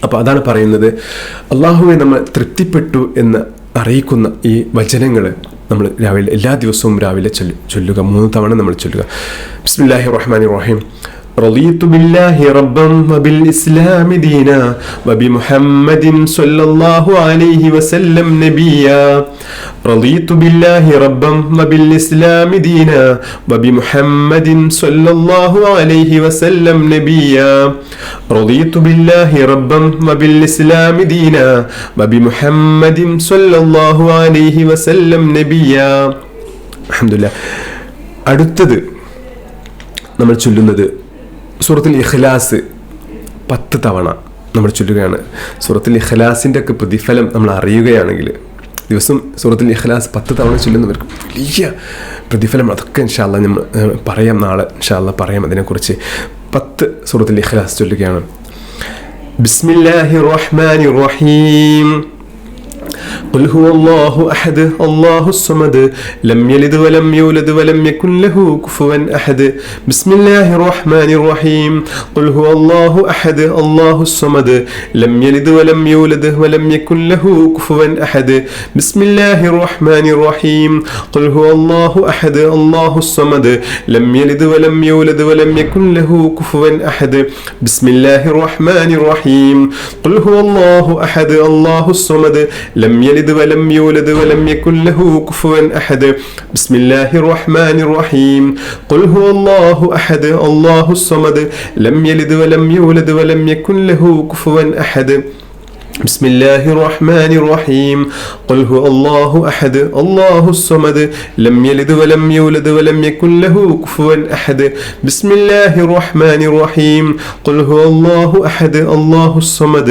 അപ്പോൾ അതാണ് പറയുന്നത്, അള്ളാഹുവെ നമ്മൾ തൃപ്തിപ്പെട്ടു എന്ന് അറിയിക്കുന്ന ഈ വചനങ്ങൾ നമ്മൾ രാവിലെ എല്ലാ ദിവസവും രാവിലെ ചൊല്ലുക. 3 തവണ നമ്മൾ ചൊല്ലുക. ബിസ്മില്ലാഹിർ റഹ്മാനിർ റഹീം. رضيت بالله ربا وبالإسلام دينا وبمحمد صلى الله عليه وسلم نبيا. رضيت بالله ربا وبالإسلام دينا وبمحمد صلى الله عليه وسلم نبيا. رضيت بالله ربا وبالإسلام دينا وبمحمد صلى الله عليه وسلم نبيا. الحمد لله. അടുത്തത് നമ്മൾ ചൊല്ലുന്നത് സൂറത്തുൽ ഇഖ്ലാസ് 10 തവണ നമ്മൾ ചൊല്ലുകയാണ്. സൂറത്തുൽ ഇഖ്ലാസിൻ്റെ ഒക്കെ പ്രതിഫലം നമ്മൾ അറിയുകയാണെങ്കിൽ ദിവസം സൂറത്തുൽ ഇഖ്ലാസ് 10 തവണ ചൊല്ലുന്നവർക്ക് വലിയ പ്രതിഫലം. അതൊക്കെ ഇൻഷാ അല്ലാഹ് നമ്മൾ പറയാം, നാളെ ഇൻഷാ അല്ലാഹ് പറയാം അതിനെക്കുറിച്ച്. 10 സൂറത്തുൽ ഇഖ്ലാസ് ചൊല്ലുകയാണ്. ബിസ്മില്ലാഹിർ റഹ്മാനിർ റഹീം. قل هو الله أحد الله الصمد لم يلد ولم يولد ولم يكن له كفوا أحد. بسم الله الرحمن الرحيم. قل هو الله أحد الله الصمد لم يلد ولم يولد ولم يكن له كفوا أحد. بسم الله الرحمن الرحيم. قل هو الله أحد الله الصمد لم يلد ولم يولد ولم يكن له كفوا أحد. بسم الله الرحمن الرحيم. قل هو الله أحد الله الصمد لم يلد ولم يولد ولم يكن له كفوا أحد. بسم الله الرحمن الرحيم. قل هو الله أحد الله الصمد لم يلد ولم يولد ولم يكن له كفوا أحد. بسم الله الرحمن الرحيم. قل هو الله أحد الله الصمد لم يلد ولم يولد ولم يكن له كفوا أحد. بسم الله الرحمن الرحيم. قل هو الله أحد الله الصمد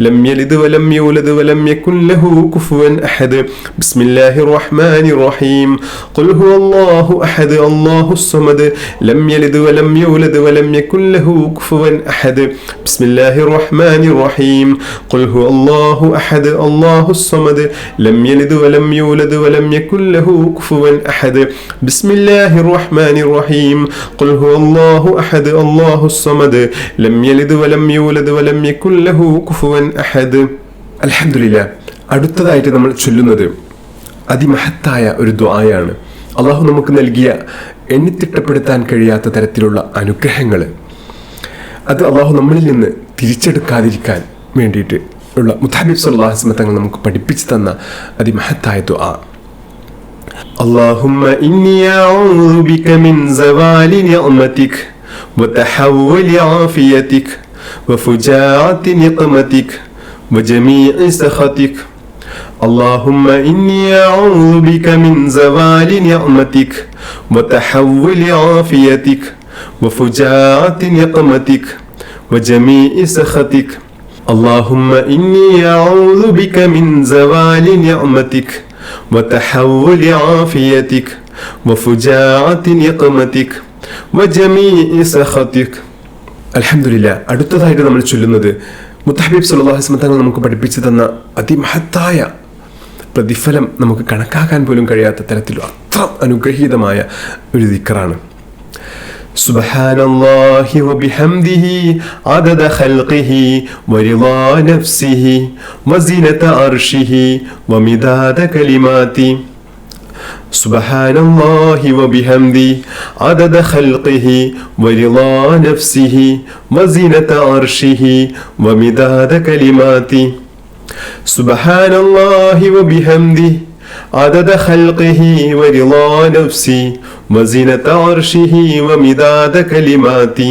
لم يلد ولم يولد ولم يكن له كفوا أحد. بسم الله الرحمن الرحيم. قل هو الله أحد الله الصمد لم يلد ولم يولد ولم يكن له كفوا أحد. بسم الله الرحمن الرحيم. قل هو الله أحد الله الصمد لم يلد ولم يولد ولم يكن له كفوا أحد. بسم الله الرحمن الرحيم. قل هو الله أحد الله الصمد لم يلد ولم يولد ولم يكن له كفوا أحد. الحمد لله. അടുത്തതായിട്ട് നമ്മൾ ചൊല്ലുന്നത് അതിമഹത്തായ ഒരു ദുആയാണ്. അള്ളാഹു നമുക്ക് നൽകിയ എണ്ണിത്തിട്ടപ്പെടുത്താൻ കഴിയാത്ത തരത്തിലുള്ള അനുഗ്രഹങ്ങൾ അത് അള്ളാഹു നമ്മളിൽ നിന്ന് തിരിച്ചെടുക്കാതിരിക്കാൻ വേണ്ടിയിട്ട് ഉള്ള മുത്തഹബീബ് സല്ലല്ലാഹു അലൈഹി വസല്ലം തങ്ങൾ നമുക്ക് പഠിപ്പിച്ചു തന്ന അതിമഹത്തായ ദുആ. اللهم إني أعوذ بك من زوال نعمتك وتحول عافيتك وفجاعة نقمتك وجميع سخطك. اللهم إني أعوذ بك من زوال نعمتك وتحول عافيتك وفجاعة نقمتك وجميع سخطك. اللهم إني أعوذ بك من زوال نعمتك وتحول عافيتك وفجاعة نقمتك وجميع سخطك. الحمد لله. അടുത്തതായിട്ട് നമ്മൾ ചൊല്ലുന്നത് മുത്തഹബീബ് സല്ലല്ലാഹു അലൈഹി വസല്ലം തങ്ങൾ നമുക്ക് പഠിപ്പിച്ചു തന്ന അതിമഹത്തായ പ്രതിഫലം നമുക്ക് കണക്കാക്കാൻ പോലും കഴിയാത്ത തരത്തിൽ അത്ര അനുഗ്രഹീതമായ ഒരു ദിക്റാണ്. سبحان الله وبحمده عدد خلقه ورضا نفسه وزنة عرشه ومداد كلماته. سبحان الله وبحمده عدد خلقه ورضا نفسه وزنة عرشه ومداد كلماته. سبحان الله وبحمده عدد خلقه ورضا نفسي وزنة عرشه ومداد كلماتي.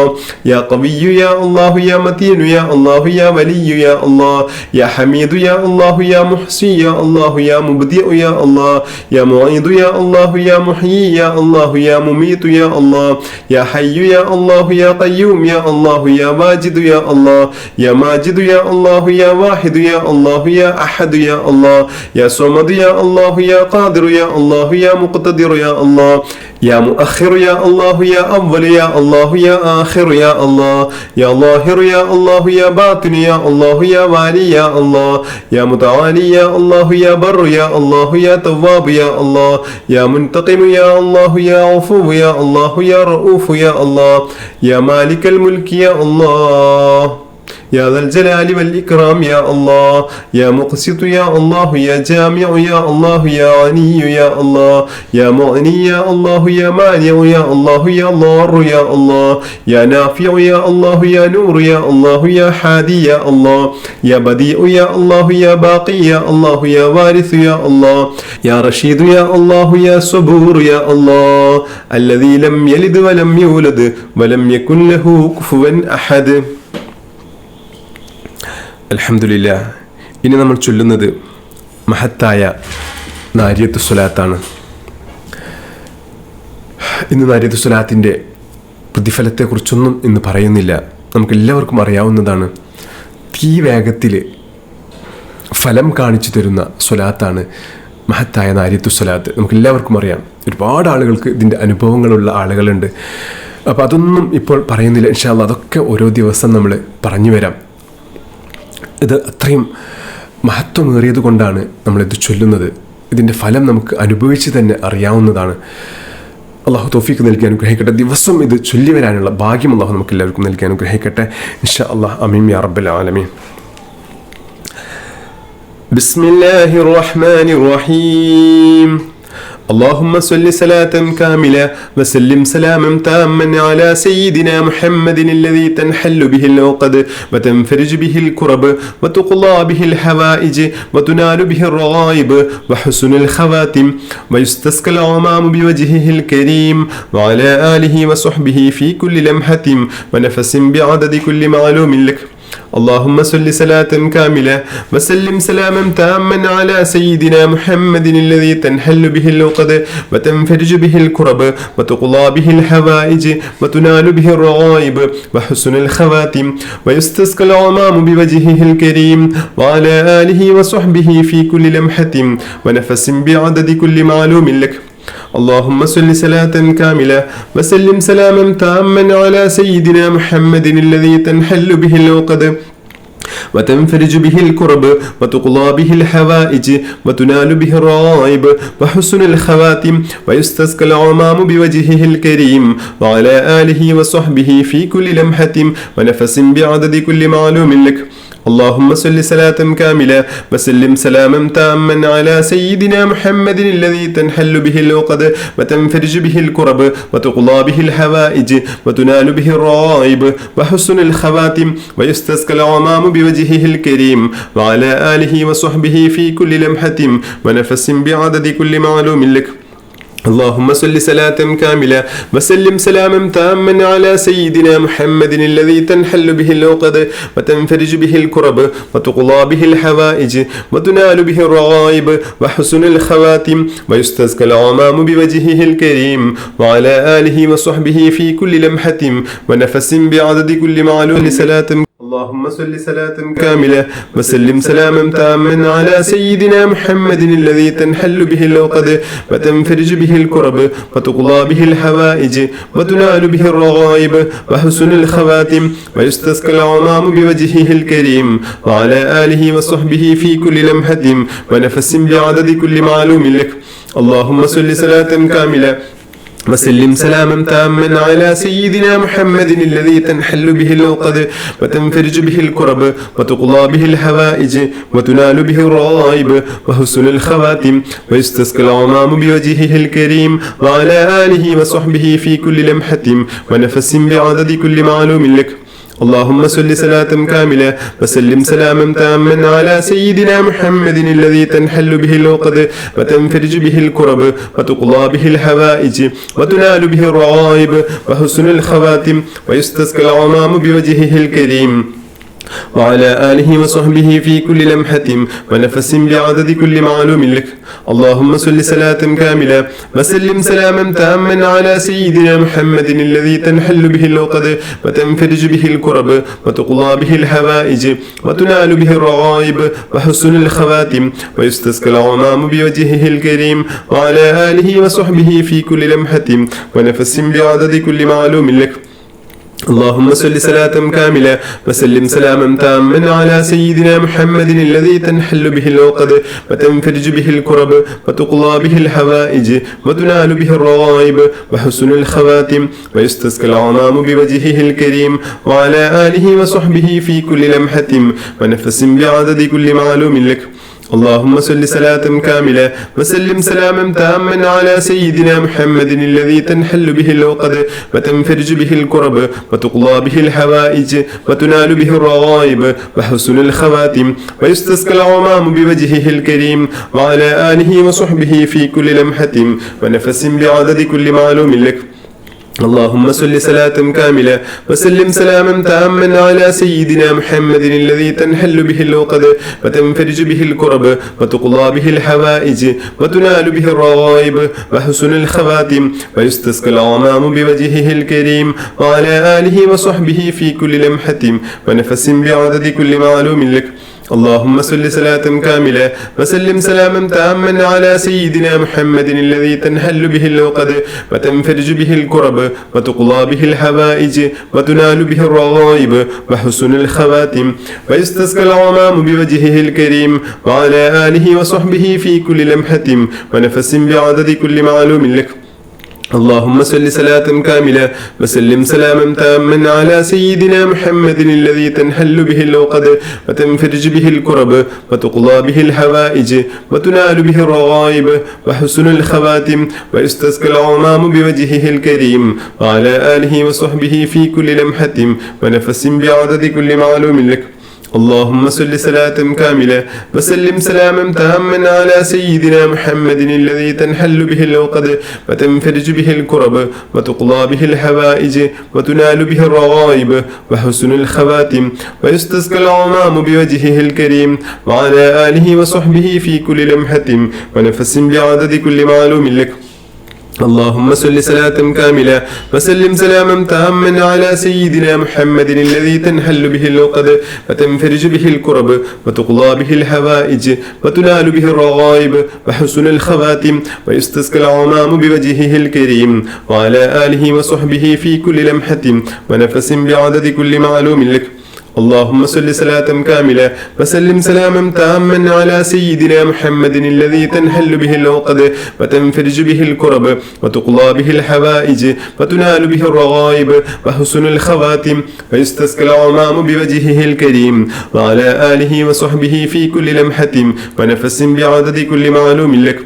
الله يا قوي يا الله يا متين يا الله يا ولي يا الله يا حميد يا الله يا محصي يا الله يا مبدئ يا الله يا معيد يا الله يا محيي يا الله يا مميت يا الله يا حي يا الله يا قيوم يا الله يا واجد يا الله يا ماجد يا الله يا واحد يا الله يا أحد يا الله يا صمد يا الله يا قادر يا الله يا مقتدر يا الله يا مؤخر يا الله يا أول يا الله يا آخر يا الله يا ظاهر يا الله يا باطن يا الله يا والي يا الله يا متعالي يا الله يا بر يا الله يا تواب يا الله يا منتقم يا الله يا عفو يا الله يا رؤوف يا الله يا مالك الملك يا الله يا ذا الجلال والإكرام يا الله يا مقسط يا الله يا جامع يا الله يا غني يا الله يا مغني يا الله يا مانع يا الله يا ضار يا الله يا نافع يا الله يا نور يا الله يا حادي يا الله يا بديع يا الله يا باقي يا الله يا وارث يا الله يا رشيد يا الله يا صبور يا الله الذي لم يلد ولم يولد ولم يكن له كفوا أحد. അൽഹംദുലില്ലാ. ഇനി നമ്മൾ ചൊല്ലുന്നത് മഹത്തായ നാരിയത്തു സ്വലാത്താണ്. ഇന്ന് നാരിയത്തു സ്വലാത്തിൻ്റെ പ്രതിഫലത്തെക്കുറിച്ചൊന്നും ഇന്ന് പറയുന്നില്ല. നമുക്കെല്ലാവർക്കും അറിയാവുന്നതാണ്. തീ വേഗത്തിൽ ഫലം കാണിച്ചു തരുന്ന സ്വലാത്താണ് മഹത്തായ നാരിയത്തു സ്വലാത്ത്. നമുക്കെല്ലാവർക്കും അറിയാം. ഒരുപാട് ആളുകൾക്ക് ഇതിൻ്റെ അനുഭവങ്ങളുള്ള ആളുകളുണ്ട്. അപ്പോൾ അതൊന്നും ഇപ്പോൾ പറയുന്നില്ല. ഇൻഷാ അല്ലാഹ് അതൊക്കെ ഓരോ ദിവസം നമ്മൾ പറഞ്ഞു വരാം. ഇത് അത്രയും മഹത്വമേറിയത് കൊണ്ടാണ് നമ്മളിത് ചൊല്ലുന്നത്. ഇതിൻ്റെ ഫലം നമുക്ക് അനുഭവിച്ച് തന്നെ അറിയാവുന്നതാണ്. അള്ളാഹു തൗഫീഖ് നൽകി അനുഗ്രഹിക്കട്ടെ. ദിവസം ഇത് ചൊല്ലി വരാനുള്ള ഭാഗ്യം അള്ളാഹു നമുക്ക് എല്ലാവർക്കും നൽകി അനുഗ്രഹിക്കട്ടെ. ഇൻഷാ അല്ലാഹ്. ആമീൻ യാ റബ്ബൽ ആലമീൻ. ബിസ്മില്ലാഹിർ റഹ്മാനിർ റഹീം. اللهم صل صلاة كاملة وسلم سلاما تاما على سيدنا محمد الذي تنحل به العقد وتنفرج به الكرب وتقضى به الحوائج وتنال به الرغائب وحسن الخواتم ويستسقى الغمام بوجهه الكريم وعلى آله وصحبه في كل لمحة ونفس بعدد كل معلوم لك. اللهم صل صلاة كاملة وسلم سلاما تاما على سيدنا محمد الذي تنحل به العقد وتنفرج به الكرب وتقضى به الحوائج وتنال به الرغائب وحسن الخواتم ويستسقى الغمام بوجهه الكريم وعلى آله وصحبه في كل لمحة ونفس بعدد كل معلوم لك. اللهم صل صلاة كاملة وسلم سلاما تاما على سيدنا محمد الذي تنحل به العقد وتنفرج به الكرب وتقضى به الحوائج وتنال به الرغائب وحسن الخواتم ويستسقى الغمام بوجهه الكريم وعلى آله وصحبه في كل لمحة ونفس بعدد كل معلوم لك. اللهم صل صلاة كاملة وسلم سلاما تاما على سيدنا محمد الذي تنحل به العقد وتنفرج به الكرب وتقضى به الحوائج وتنال به الرغائب وحسن الخواتم ويستسقى الغمام بوجهه الكريم وعلى آله وصحبه في كل لمحة ونفس بعدد كل معلوم لك. اللهم صل صلاة كاملة وسلم سلاما تاما على سيدنا محمد الذي تنحل به العقد وتنفرج به الكرب وتقضى به الحوائج وتنال به الرغائب وحسن الخواتم ويستسقى الغمام بوجهه الكريم وعلى آله وصحبه في كل لمحة ونفس بعدد كل معلوم صلاة. اللهم صل صلاة كاملة وسلم سلاما تاما على سيدنا محمد الذي تنحل به العقد وتنفرج به الكرب وتقضى به الحوائج وتنال به الرغائب وحسن الخواتم ويستسقى الغمام بوجهه الكريم وعلى آله وصحبه في كل لمحة ونفس بعدد كل معلوم لك. اللهم صل صلاة كاملة وسلم سلاما تاما على سيدنا محمد الذي تنحل به العقد وتنفرج به الكرب وتقضى به الحوائج وتنال به الرغائب وحسن الخواتم ويستسقى الغمام بوجهه الكريم وعلى آله وصحبه في كل لمحة ونفس بعدد كل معلوم لك. اللهم صل صلاة كاملة وسلم سلاما تاما على سيدنا محمد الذي تنحل به العقد وتنفرج به الكرب وتقضى به الحوائج وتنال به الرغائب وحسن الخواتم ويستسقى الغمام بوجهه الكريم وعلى آله وصحبه في كل لمحة ونفس بعدد كل معلوم لك. اللهم صل صلاة كاملة وسلم سلاما تاما على سيدنا محمد الذي تنحل به العقد وتنفرج به الكرب وتقضى به الحوائج وتنال به الرغائب وحسن الخواتم ويستسقى الغمام بوجهه الكريم وعلى آله وصحبه في كل لمحة ونفس بعدد كل معلوم لك. اللهم صل صلاة كاملة وسلم سلاما تاما على سيدنا محمد الذي تنحل به العقد وتنفرج به الكرب وتقضى به الحوائج وتنال به الرغائب وحسن الخواتم ويستسقى الغمام بوجهه الكريم وعلى آله وصحبه في كل لمحة ونفس بعدد كل معلوم لك. اللهم صل صلاة كاملة وسلم سلاما تاما على سيدنا محمد الذي تنحل به العقد وتنفرج به الكرب وتقضى به الحوائج وتنال به الرغائب وحسن الخواتم ويستسقى الغمام بوجهه الكريم وعلى آله وصحبه في كل لمحة ونفس بعدد كل معلوم لك. اللهم صل صلاة كاملة وسلم سلاما تاما على سيدنا محمد الذي تنحل به العقد وتنفرج به الكرب وتقضى به الحوائج وتنال به الرغائب وحسن الخواتم ويستسقى الغمام بوجهه الكريم وعلى آله وصحبه في كل لمحة ونفس بعدد كل معلوم لك. اللهم صل صلاة كاملة وسلم سلاما تاما على سيدنا محمد الذي تنحل به العقد وتنفرج به الكرب وتقضى به الحوائج وتنال به الرغائب وحسن الخواتم ويستسقى الغمام بوجهه الكريم وعلى آله وصحبه في كل لمحة ونفس بعدد كل معلوم لك. اللهم صل صلاة كاملة وسلم سلاما تاما على سيدنا محمد الذي تنحل به العقد وتنفرج به الكرب وتقضى به الحوائج وتنال به الرغائب وحسن الخواتم ويستسقى الغمام بوجهه الكريم وعلى آله وصحبه في كل لمحة ونفس بعدد كل معلوم لك. اللهم صل صلاة كاملة وسلم سلاما تاما على سيدنا محمد الذي تنحل به العقد وتنفرج به الكرب وتقضى به الحوائج وتنال به الرغائب وحسن الخواتم ويستسقى الغمام بوجهه الكريم وعلى آله وصحبه في كل لمحة ونفس بعدد كل معلوم لك. اللهم صل صلاة كاملة وسلم سلاما تاما على سيدنا محمد الذي تنحل به العقد وتنفرج به الكرب وتقضى به الحوائج وتنال به الرغائب وحسن الخواتم ويستسقى الغمام بوجهه الكريم وعلى آله وصحبه في كل لمحة ونفس بعدد كل معلوم لك. اللهم صل صلاة كاملة وسلم سلاما تاما على سيدنا محمد الذي تنحل به العقد وتنفرج به الكرب وتقضى به الحوائج وتنال به الرغائب وحسن الخواتم ويستسقى الغمام بوجهه الكريم وعلى آله وصحبه في كل لمحة ونفس بعدد كل معلوم لك.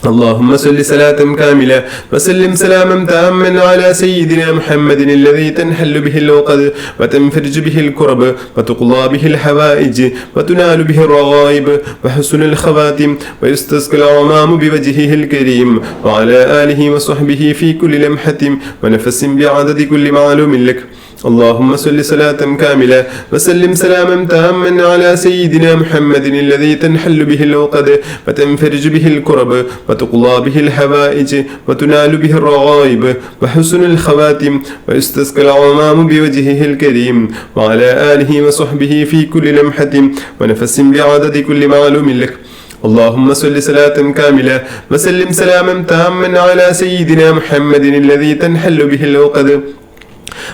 اللهم صل صلاة كاملة وسلم سلاما تاما على سيدنا محمد الذي تنحل به العقد وتنفرج به الكرب وتقضى به الحوائج وتنال به الرغائب وحسن الخواتم ويستسقى الغمام بوجهه الكريم وعلى آله وصحبه في كل لمحة ونفس بعدد كل معلوم لك. اللهم صل صلاة كاملة وسلم سلاما تاما على سيدنا محمد الذي تنحل به العقد وتنفرج به الكرب وتقضى به الحوائج وتنال به الرغائب وحسن الخواتم ويستسقى الغمام بوجهه الكريم وعلى آله وصحبه في كل لمحة ونفس بعدد كل معلوم لك. اللهم صل صلاة كاملة وسلم سلاما تاما على سيدنا محمد الذي تنحل به العقد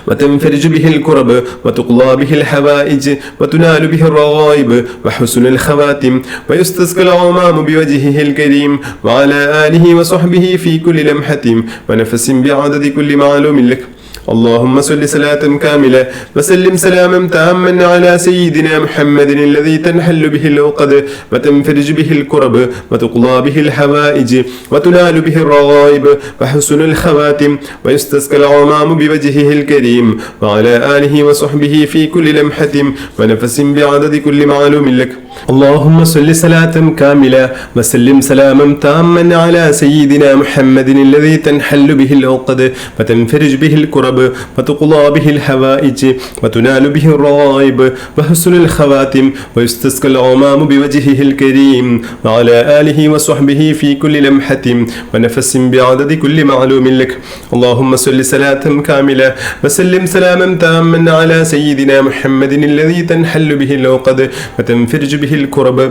وتنفرج به الكرب وتقضى به الحوائج وتنال به الرغائب وحسن الخواتم ويستسقى الغمام بوجهه الكريم وعلى آله وصحبه في كل لمحة ونفس بعدد كل معلوم لك. اللهم صل صلاة كاملة وسلم سلاما تاما على سيدنا محمد الذي تنحل به العقد وتنفرج به الكرب وتقضى به الحوائج وتنال به الرغائب وحسن الخواتم ويستسقى الغمام بوجهه الكريم وعلى آله وصحبه في كل لمحة ونفس بعدد كل معلوم لك. اللهم صل صلاة كاملة وسلم سلاما تاما على سيدنا محمد الذي تنحل به العقد وتنفرج به الكرب وتقضى به الحوائج وتنال به الرغائب وحسن الخواتم ويستسقى الغمام بوجهه الكريم وعلى آله وصحبه في كل لمحة ونفس بعدد كل معلوم لك. اللهم صل صلاة كاملة وسلم سلاما تاما على سيدنا محمد الذي تنحل به العقد وتنفرج به الكرب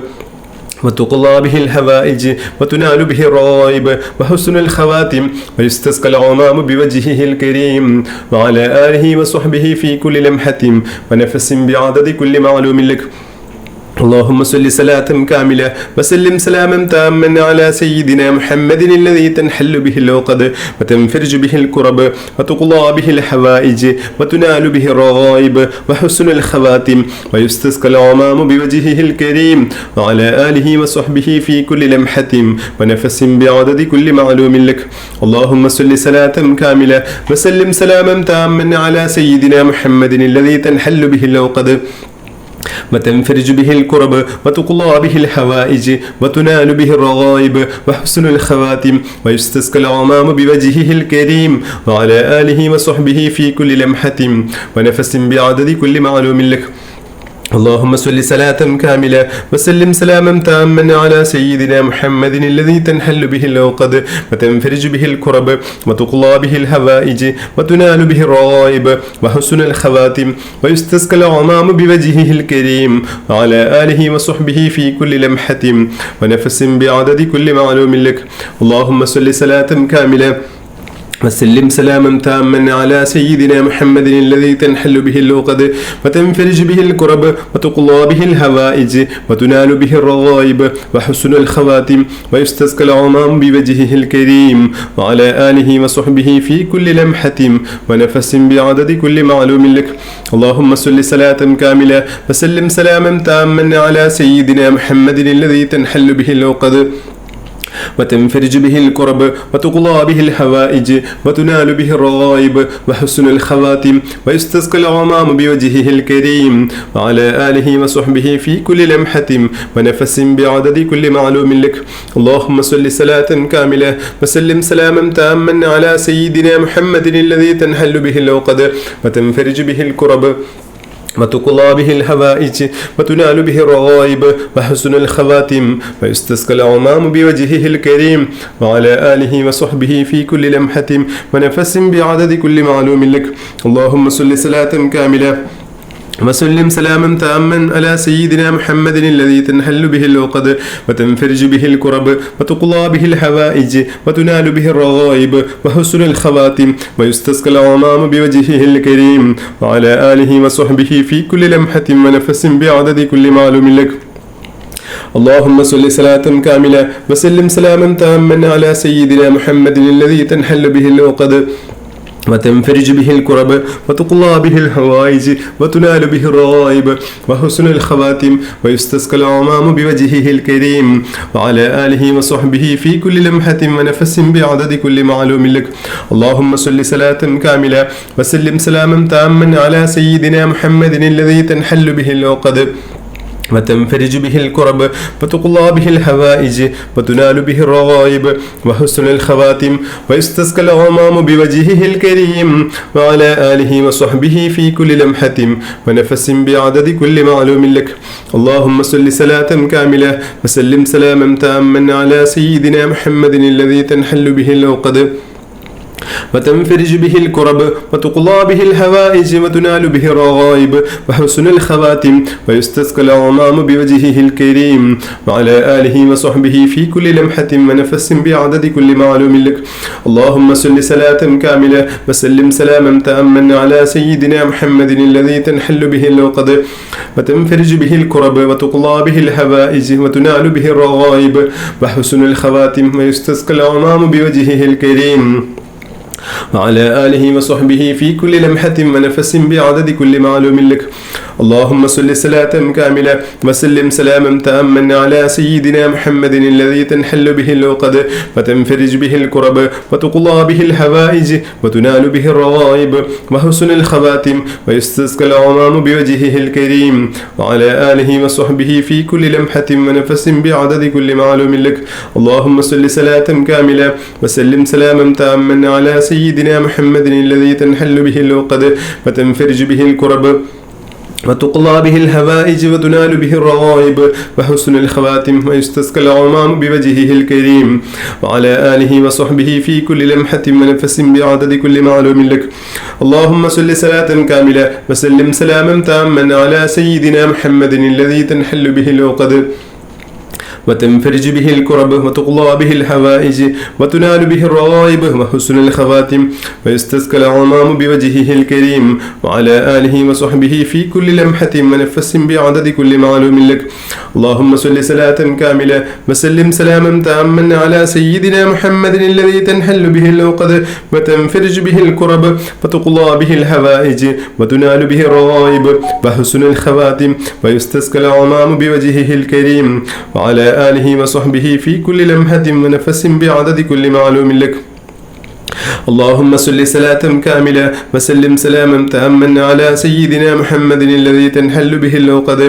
وتقضى به الحوائج وتنال به الرغائب وحسن الخواتم ويستسقى الغمام بوجهه الكريم وعلى آله وصحبه في كل لمحة ونفس بعدد كل معلوم لك. اللهم صل صلاة كاملة وسلم سلاما تاما على سيدنا محمد الذي تنحل به العقد وتنفرج به الكرب وتقضى به الحوائج وتنال به الرغائب وحسن الخواتم ويستسقى الغمام بوجهه الكريم وعلى آله وصحبه في كل لمحة ونفس بعدد كل معلوم لك. اللهم صل صلاة كاملة وسلم سلاما تاما على سيدنا محمد الذي تنحل به العقد وتنفرج به الكرب وتقضى به الحوائج وتنال به الرغائب وحسن الخواتم ويستسقى الغمام بوجهه الكريم وعلى آله وصحبه في كل لمحة ونفس بعدد كل معلوم لك. اللهم صل صلاة كاملة وسلم سلاما تاما على سيدنا محمد الذي تنحل به العقد وتنفرج به الكرب وتقضى به الحوائج وتنال به الرغائب وحسن الخواتم ويستسقى الغمام بوجهه الكريم وعلى آله وصحبه في كل لمحة ونفس بعدد كل معلوم لك. اللهم صل صلاة كاملة وسلم سلاما تاما على سيدنا محمد الذي تنحل به العقد وتنفرج به الكرب وتقضى به الحوائج وتنال به الرغائب وحسن الخواتم ويستسقى الغمام بوجهه الكريم وعلى آله وصحبه في كل لمحة ونفس بعدد كل معلوم لك. اللهم صل صلاة كاملة وسلم سلاما تاما على سيدنا محمد الذي تنحل به العقد وتنفرج به الكرب وتقضى به الحوائج وتنال به الرغائب وحسن الخواتم ويستسقى الغمام بوجهه الكريم وعلى آله وصحبه في كل لمحة ونفس بعدد كل معلوم لك. اللهم صل صلاة كاملة وسلم سلاما تاما على سيدنا محمد الذي تنحل به العقد وتنفرج به الكرب وتقضى به الحوائج وتنال به الرغائب وحسن الخواتم ويستسقى الغمام بوجهه الكريم وعلى آله وصحبه في كل لمحة ونفس بعدد كل معلوم لك. اللهم صل صلاة كاملة وسلم سلاما تاما على سيدنا محمد الذي تنحل به العقد وتنفرج به الكرب وتقضى به الحوائج وتنال به الرغائب وحسن الخواتم ويستسقى الغمام بوجهه الكريم وعلى آله وصحبه في كل لمحة ونفس بعدد كل معلوم لك. اللهم صل صلاة كاملة وسلم سلاما تاما على سيدنا محمد الذي تنحل به العقد وتنفرج به الكرب وتقضى به الحوائج وتنال به الرغائب وحسن الخواتم ويستسقى الغمام بوجهه الكريم وعلى آله وصحبه في كل لمحة ونفس بعدد كل معلوم لك. اللهم صل صلاة كاملة وسلم سلاما تاما على سيدنا محمد الذي تنحل به العقد وتنفرج به الكرب وتقضى به الحوائج وتنال به الرغائب وحسن الخواتم ويستسقى الغمام بوجهه الكريم وعلى آله وصحبه في كل لمحة ونفس بعدد كل معلوم لك. اللهم صل صلاة كاملة وسلم سلاما تاما على سيدنا محمد الذي تنحل به العقد وتنفرج به الكرب وتقضى به الحوائج وتنال به الرغائب وحسن الخواتم ويستسقى الغمام بوجهه الكريم وعلى آله وصحبه في كل لمحة ونفس بعدد كل معلوم لك. اللهم صل صلاة كاملة وسلم سلاما تاما على سيدنا محمد الذي تنحل به العقد وتنفرج به الكرب وتقضى به الحوائج وتنال به الرغائب وحسن الخواتم ويستسقى الغمام بوجهه الكريم وعلى آله وصحبه في كل لمحة ونفس بعدد كل معلوم لك. اللهم صل صلاة كاملة وسلم سلاما تاما على سيدنا محمد الذي تنحل به العقد وتنفرج به الكرب وتقضى به الحوائج وتنال به الرغائب وحسن الخواتم ويستسقى الغمام بوجهه الكريم. وعلى آله وصحبه في كل لمحة ونفس بعدد كل معلوم لك. اللهم صل صلاة كاملة وسلم سلاما تاما على سيدنا محمد الذي تنحل به العقد وتنفرج به الكرب وتقضى به الحوائج وتنال به الرغائب وحسن الخواتم ويستسقى الغمام بوجهه الكريم. وعلى آله وصحبه في كل لمحة ونفس بعدد كل معلوم لك. اللهم صل صلاة كاملة وسلم سلاما تاما على سيدنا محمد الذي تنحل به العقد وتنفرج به الكرب وتقضى به الحوائج وتنال به الرغائب وحسن الخواتم ويستسقى الغمام بوجهه الكريم. وعلى آله وصحبه في كل لمحة ونفس بعدد كل معلوم لك. اللهم صل صلاة كاملة وسلم سلاما تاما على سيدنا محمد الذي تنحل به العقد وتنفرج به الكرب وتقضى به الحوائج وتنال به الرغائب وحسن الخواتم ويستسقى الغمام بوجهه الكريم. وعلى آله وصحبه في كل لمحة ونفس بعدد كل معلوم لك. اللهم صل صلاة كاملة وسلم سلاما تاما على سيدنا محمد الذي تنحل به العقد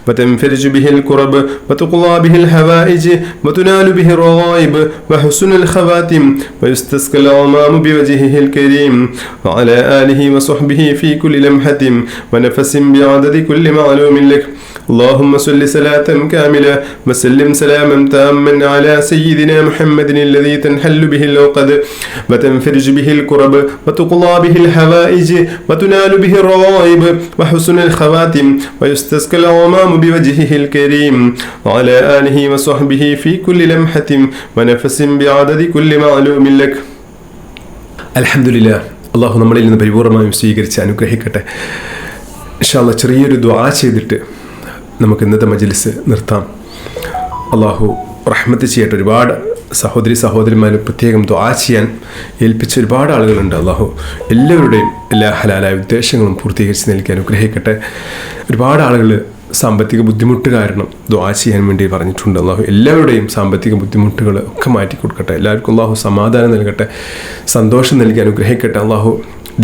وتنفرج به الكرب وتقضى به الحوائج وتنال به الرغائب وحسن الخواتم ويستسقى الغمام بوجهه الكريم. وعلى آله وصحبه في كل لمحة ونفس بعدد كل معلوم لك. اللهم صل صلاة كاملة وسلم سلاما تاما على سيدنا محمد الذي تنحل به العقد وتنفرج به الكرب وتقضى به الحوائج وتنال به الرغائب وحسن الخواتم ويستسقى الغمام بوجهه الكريم. وعلى آله وصحبه في كل لمحة ونفس بعدد كل معلوم لك. الحمد لله. അള്ളാഹു നമ്മളിൽ നിന്ന് പരിപൂർണമായും സ്വീകരിച്ച് അനുഗ്രഹിക്കട്ടെ. ഇൻഷാ അല്ലാഹ് ചെറിയൊരു ദുആ ചെയ്തിട്ട് നമുക്ക് ഇന്നത്തെ മജ്ലിസ് നിർത്താം. അള്ളാഹു റഹ്മത്ത് ചെയ്യട്ടെ. ഒരുപാട് സഹോദരിമാർ പ്രത്യേകം ദുആ ചെയ്യാൻ ഏൽപ്പിച്ച ഒരുപാട് ആളുകളുണ്ട്. അള്ളാഹു എല്ലാവരുടെയും എല്ലാ ഹലാലായ ഉദ്ദേശങ്ങളും പൂർത്തീകരിച്ച് നൽകി അനുഗ്രഹിക്കട്ടെ. ഒരുപാട് ആളുകൾ സാമ്പത്തിക ബുദ്ധിമുട്ട് കാരണം ദുആ ചെയ്യാൻ വേണ്ടി പറഞ്ഞിട്ടുണ്ട്. അള്ളാഹു എല്ലാവരുടെയും സാമ്പത്തിക ബുദ്ധിമുട്ടുകൾ ഒക്കെ മാറ്റി കൊടുക്കട്ടെ. എല്ലാവർക്കും അള്ളാഹു സമാധാനം നൽകട്ടെ, സന്തോഷം നൽകി അനുഗ്രഹിക്കട്ടെ. അള്ളാഹു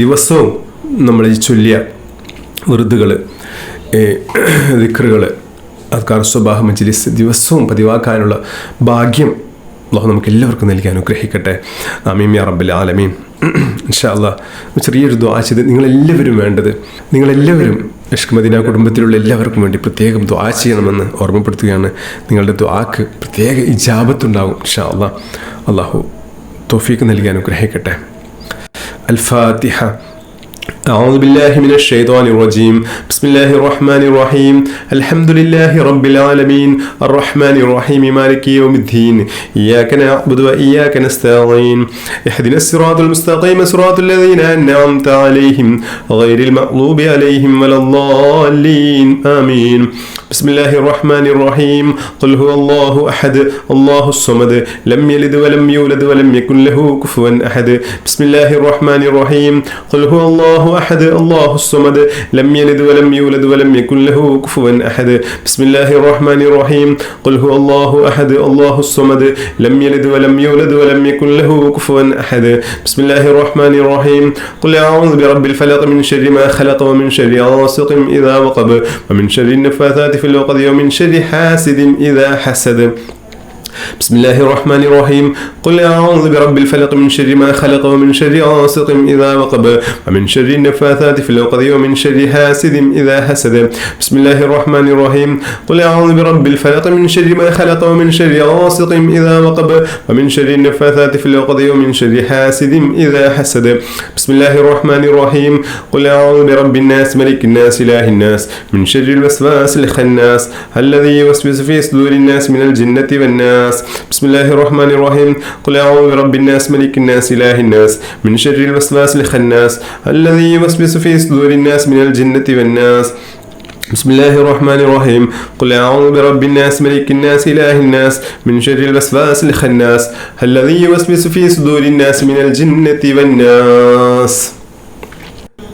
ദിവസവും നമ്മൾ ഈ ചൊല്ലിയ വിറുദുകൾ, ദിക്റുകൾ, അദ്കാർ സ്വബാഹ് മജ്ലിസ് ദിവസവും പതിവാക്കാനുള്ള ഭാഗ്യം അള്ളാഹു നമുക്ക് എല്ലാവർക്കും നൽകി അനുഗ്രഹിക്കട്ടെ. ആമീൻ യാ റബ്ബൽ ആലമീൻ. ഇൻഷാ അല്ലാഹ് ചെറിയൊരു ദുആ ചെയ്ത് നിങ്ങളെല്ലാവരും ഇഷ്ക് മദീന കുടുംബത്തിലുള്ള എല്ലാവർക്കും വേണ്ടി പ്രത്യേകം ദുആ ചെയ്യണമെന്ന് ഓർമ്മപ്പെടുത്തുകയാണ്. നിങ്ങളുടെ ദുആക്ക് പ്രത്യേക ഇജാബത്തുണ്ടാകും ഇൻഷാ അല്ലാഹ്. അള്ളാഹു തൗഫീഖ് നൽകി അനുഗ്രഹിക്കട്ടെ. അൽ ഫാത്തിഹ. أعوذ بالله من الشيطان الرجيم. بسم الله الرحمن الرحيم. الحمد لله رب العالمين الرحمن الرحيم مالك يوم الدين. إياك نعبد وإياك نستعين. اهدنا الصراط المستقيم صراط الذين أنعمت عليهم غير المغضوب عليهم ولا الضالين. آمين. بسم الله الرحمن الرحيم. قل هو الله أحد الله الصمد لم يلد ولم يولد ولم يكن له كفوا أحد. بسم الله الرحمن الرحيم. قل هو الله أحد الله الصمد لم يلد ولم يولد ولم يكن له كفوا أحد. بسم الله الرحمن الرحيم. قل هو الله أحد الله الصمد لم يلد ولم يولد ولم يكن له كفوا أحد. بسم الله الرحمن الرحيم. قل أعوذ برب الفلق من شر ما خلق ومن شر غاسق إذا وقب ومن شر النفاثات في العقد ومن شر حاسد إذا حسد. بسم الله الرحمن الرحيم. قل أعوذ برب الفلق من شر ما خلق ومن شر غاسق إذا وقب ومن شر النفاثات في العقد ومن شر حاسد إذا حسد. بسم الله الرحمن الرحيم. قل أعوذ برب الفلق من شر ما خلق ومن شر غاسق إذا وقب ومن شر النفاثات في العقد ومن شر حاسد إذا حسد. بسم الله الرحمن الرحيم. قل أعوذ برب الناس ملك الناس إله الناس من شر الوسواس الخناس الذي يوسوس في صدور الناس من الجنة والناس. بسم الله الرحمن الرحيم. قل أعوذ برب الناس ملك الناس إله الناس من شر الوسواس الخناس الذي يوسوس في صدور الناس من الجنة والناس. بسم الله الرحمن الرحيم قل أعوذ برب الناس ملك الناس إله الناس من شر الوسواس الخناس الذي يوسوس في صدور الناس من الجنة والناس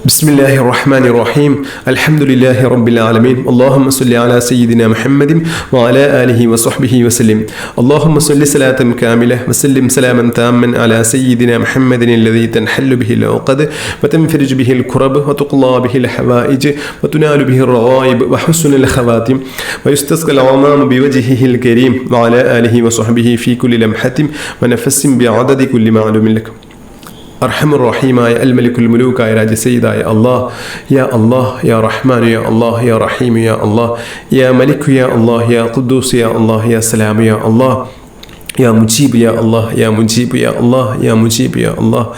بسم الله الرحمن الرحيم الحمد لله رب العالمين اللهم صل على سيدنا محمد وعلى آله وصحبه وسلم اللهم صل صلاة كاملة وسلم سلاما تاما على سيدنا محمد الذي تنحل به العقد وتنفرج به الكرب وتقضى به الحوائج وتنال به الرغائب وحسن الخواتم ويستسقى الغمام بوجهه الكريم وعلى آله وصحبه في كل لمحة ونفس بعدد كل معلوم لكم അർഹമുർ റഹീമായ അൽ മലിക്കുൽ മുലൂക്കായ രാജസയ്യിദായ അല്ലാഹ് യാ അല്ലാഹ് യാ റഹ്മാൻ യാ അല്ലാഹ് യാ റഹീം യാ അല്ലാഹ് യാ മലിക് യാ അല്ലാഹ് യാ ഖുദ്ദൂസ് യാ അല്ലാഹ് യാ സലാം യാ അല്ലാഹ് യാ മുജീബ് യാ അല്ലാഹ് യാ മുജീബ് യാ അല്ലാഹ് യാ മുജീബ് യാ അല്ലാഹ്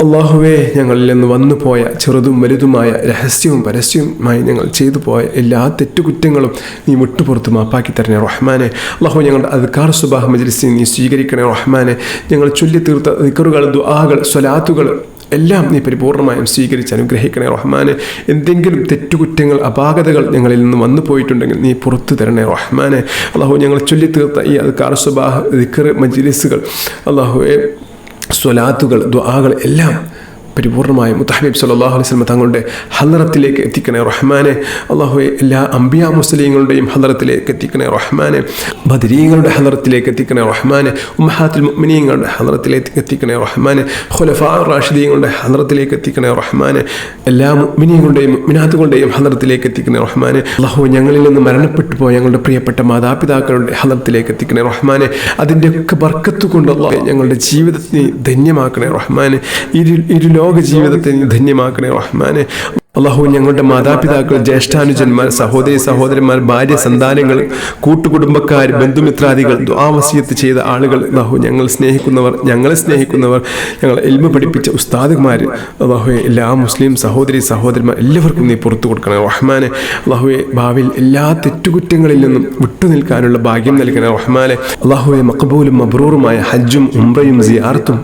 അള്ളാഹുവേ, ഞങ്ങളിൽ നിന്ന് വന്നുപോയ ചെറുതും വലുതുമായ രഹസ്യവും പരസ്യവുമായി ഞങ്ങൾ ചെയ്തു പോയ എല്ലാ തെറ്റുകുറ്റങ്ങളും നീ വിട്ടുപുറത്ത് മാപ്പാക്കി തരണേ റഹ്മാനെ. അള്ളാഹു, ഞങ്ങളുടെ അദ്കാർ സുബാഹ് മജ്ലിസിനെ നീ സ്വീകരിക്കണേ റഹ്മാനെ. ഞങ്ങൾ ചൊല്ലിത്തീർത്ത ദിക്റുകൾ, ദുആകൾ, സ്വലാത്തുകൾ എല്ലാം നീ പരിപൂർണമായും സ്വീകരിച്ച് അനുഗ്രഹിക്കണേ റഹ്മാനെ. എന്തെങ്കിലും തെറ്റുകുറ്റങ്ങൾ, അപാകതകൾ ഞങ്ങളിൽ നിന്ന് വന്നു പോയിട്ടുണ്ടെങ്കിൽ നീ പുറത്തു തരണേ റഹ്മാനെ. അള്ളാഹു, ഞങ്ങൾ ചൊല്ലിത്തീർത്ത ഈ അദ്കാർ സുബാഹ് ദിക്ർ മജ്ലിസുകൾ, അള്ളാഹുവേ, സ്വലാത്തുകൾ, ദുആകൾ എല്ലാം പരിപൂർണമായും മുത്തഹബീബ് സല്ലല്ലാഹു അലൈഹി വസല്ലം തങ്ങളുടെ ഹളറത്തിലേക്ക് എത്തിക്കണേ റഹ്മാനെ. അല്ലാഹുവേ, എല്ലാ അംബിയാ മുസ്ലിങ്ങളുടെയും ഹളറത്തിലേക്ക് എത്തിക്കണേ റഹ്മാനെ. ബദരീങ്ങളുടെ ഹളറത്തിലേക്ക് എത്തിക്കണേ റഹ്മാനെ. ഉമ്മഹാത്തുൽ മുഅ്മിനീങ്ങളുടെ ഹളറത്തിലേക്ക് എത്തിക്കണേ റഹ്മാനെ. ഖുലഫാ റാഷിദീങ്ങളുടെ ഹളറത്തിലേക്ക് എത്തിക്കണേ റഹ്മാനെ. എല്ലാ മുഅ്മിനീങ്ങളുടെയും മുഅ്മിനാത്തുകളുടെയും ഹളറത്തിലേക്ക് എത്തിക്കണേ റഹ്മാനെ. അല്ലാഹു, ഞങ്ങളിൽ നിന്ന് മരണപ്പെട്ടു പോയ ഞങ്ങളുടെ പ്രിയപ്പെട്ട മാതാപിതാക്കളുടെ ഹളറത്തിലേക്ക് എത്തിക്കണേ റഹ്മാനെ. അതിൻ്റെയൊക്കെ ബർക്കത്ത് കൊണ്ട് അല്ലാഹു ഞങ്ങളുടെ ജീവിതത്തെ ധന്യമാക്കണേ റഹ്മാനെ. ലോക ജീവിതത്തെ ധന്യമാക്കണേ റഹ്മാനെ. അള്ളാഹു, ഞങ്ങളുടെ മാതാപിതാക്കൾ, ജ്യേഷ്ഠാനുജന്മാർ, സഹോദരി സഹോദരന്മാർ, ഭാര്യ, സന്താനങ്ങൾ, കൂട്ടുകുടുംബക്കാർ, ബന്ധുമിത്രാദികൾ, ദുആവസിയത്ത് ചെയ്ത ആളുകൾ, അള്ളാഹു ഞങ്ങളെ സ്നേഹിക്കുന്നവർ, ഞങ്ങൾ ഇൽമ പഠിപ്പിച്ച ഉസ്താദുമാർ, അള്ളാഹുവെ, എല്ലാ മുസ്ലിം സഹോദരി സഹോദരന്മാർ എല്ലാവർക്കും നീ പുറത്തു കൊടുക്കണേ റഹ്മാനെ. അള്ളാഹുവെ, ഭാവിയിൽ എല്ലാ തെറ്റുകുറ്റങ്ങളിൽ നിന്നും വിട്ടുനിൽക്കാനുള്ള ഭാഗ്യം നൽകണേ റഹ്മാനെ. അള്ളാഹുവെ, മഖബൂലും മബ്രൂറുമായ ഹജ്ജും ഉംറയും സിയാറത്തും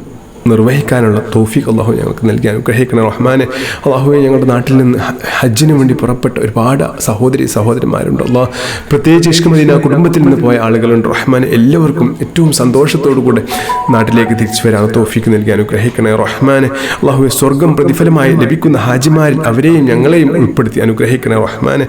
നിർവഹിക്കാനുള്ള തൗഫീഖ് അള്ളാഹു ഞങ്ങൾക്ക് നൽകി അനുഗ്രഹിക്കണേ റഹ്മാനെ. അള്ളാഹുവെ, ഞങ്ങളുടെ നാട്ടിൽ നിന്ന് ഹജ്ജിന് വേണ്ടി പുറപ്പെട്ട ഒരുപാട് സഹോദരി സഹോദരന്മാരുണ്ട്. അള്ളാഹ്, പ്രത്യേകിച്ച് ഇഷ്ക് മദീന കുടുംബത്തിൽ നിന്ന് പോയ ആളുകളുണ്ട് റഹ്മാനെ. എല്ലാവർക്കും ഏറ്റവും സന്തോഷത്തോടു കൂടെ നാട്ടിലേക്ക് തിരിച്ചു വരാൻ തൗഫീഖ് നൽകി അനുഗ്രഹിക്കണേ റഹ്മാനെ. അള്ളാഹുവെ, സ്വർഗം പ്രതിഫലമായി ലഭിക്കുന്ന ഹാജിമാരിൽ അവരെയും ഞങ്ങളെയും ഉൾപ്പെടുത്തി അനുഗ്രഹിക്കണേ റഹ്മാനെ.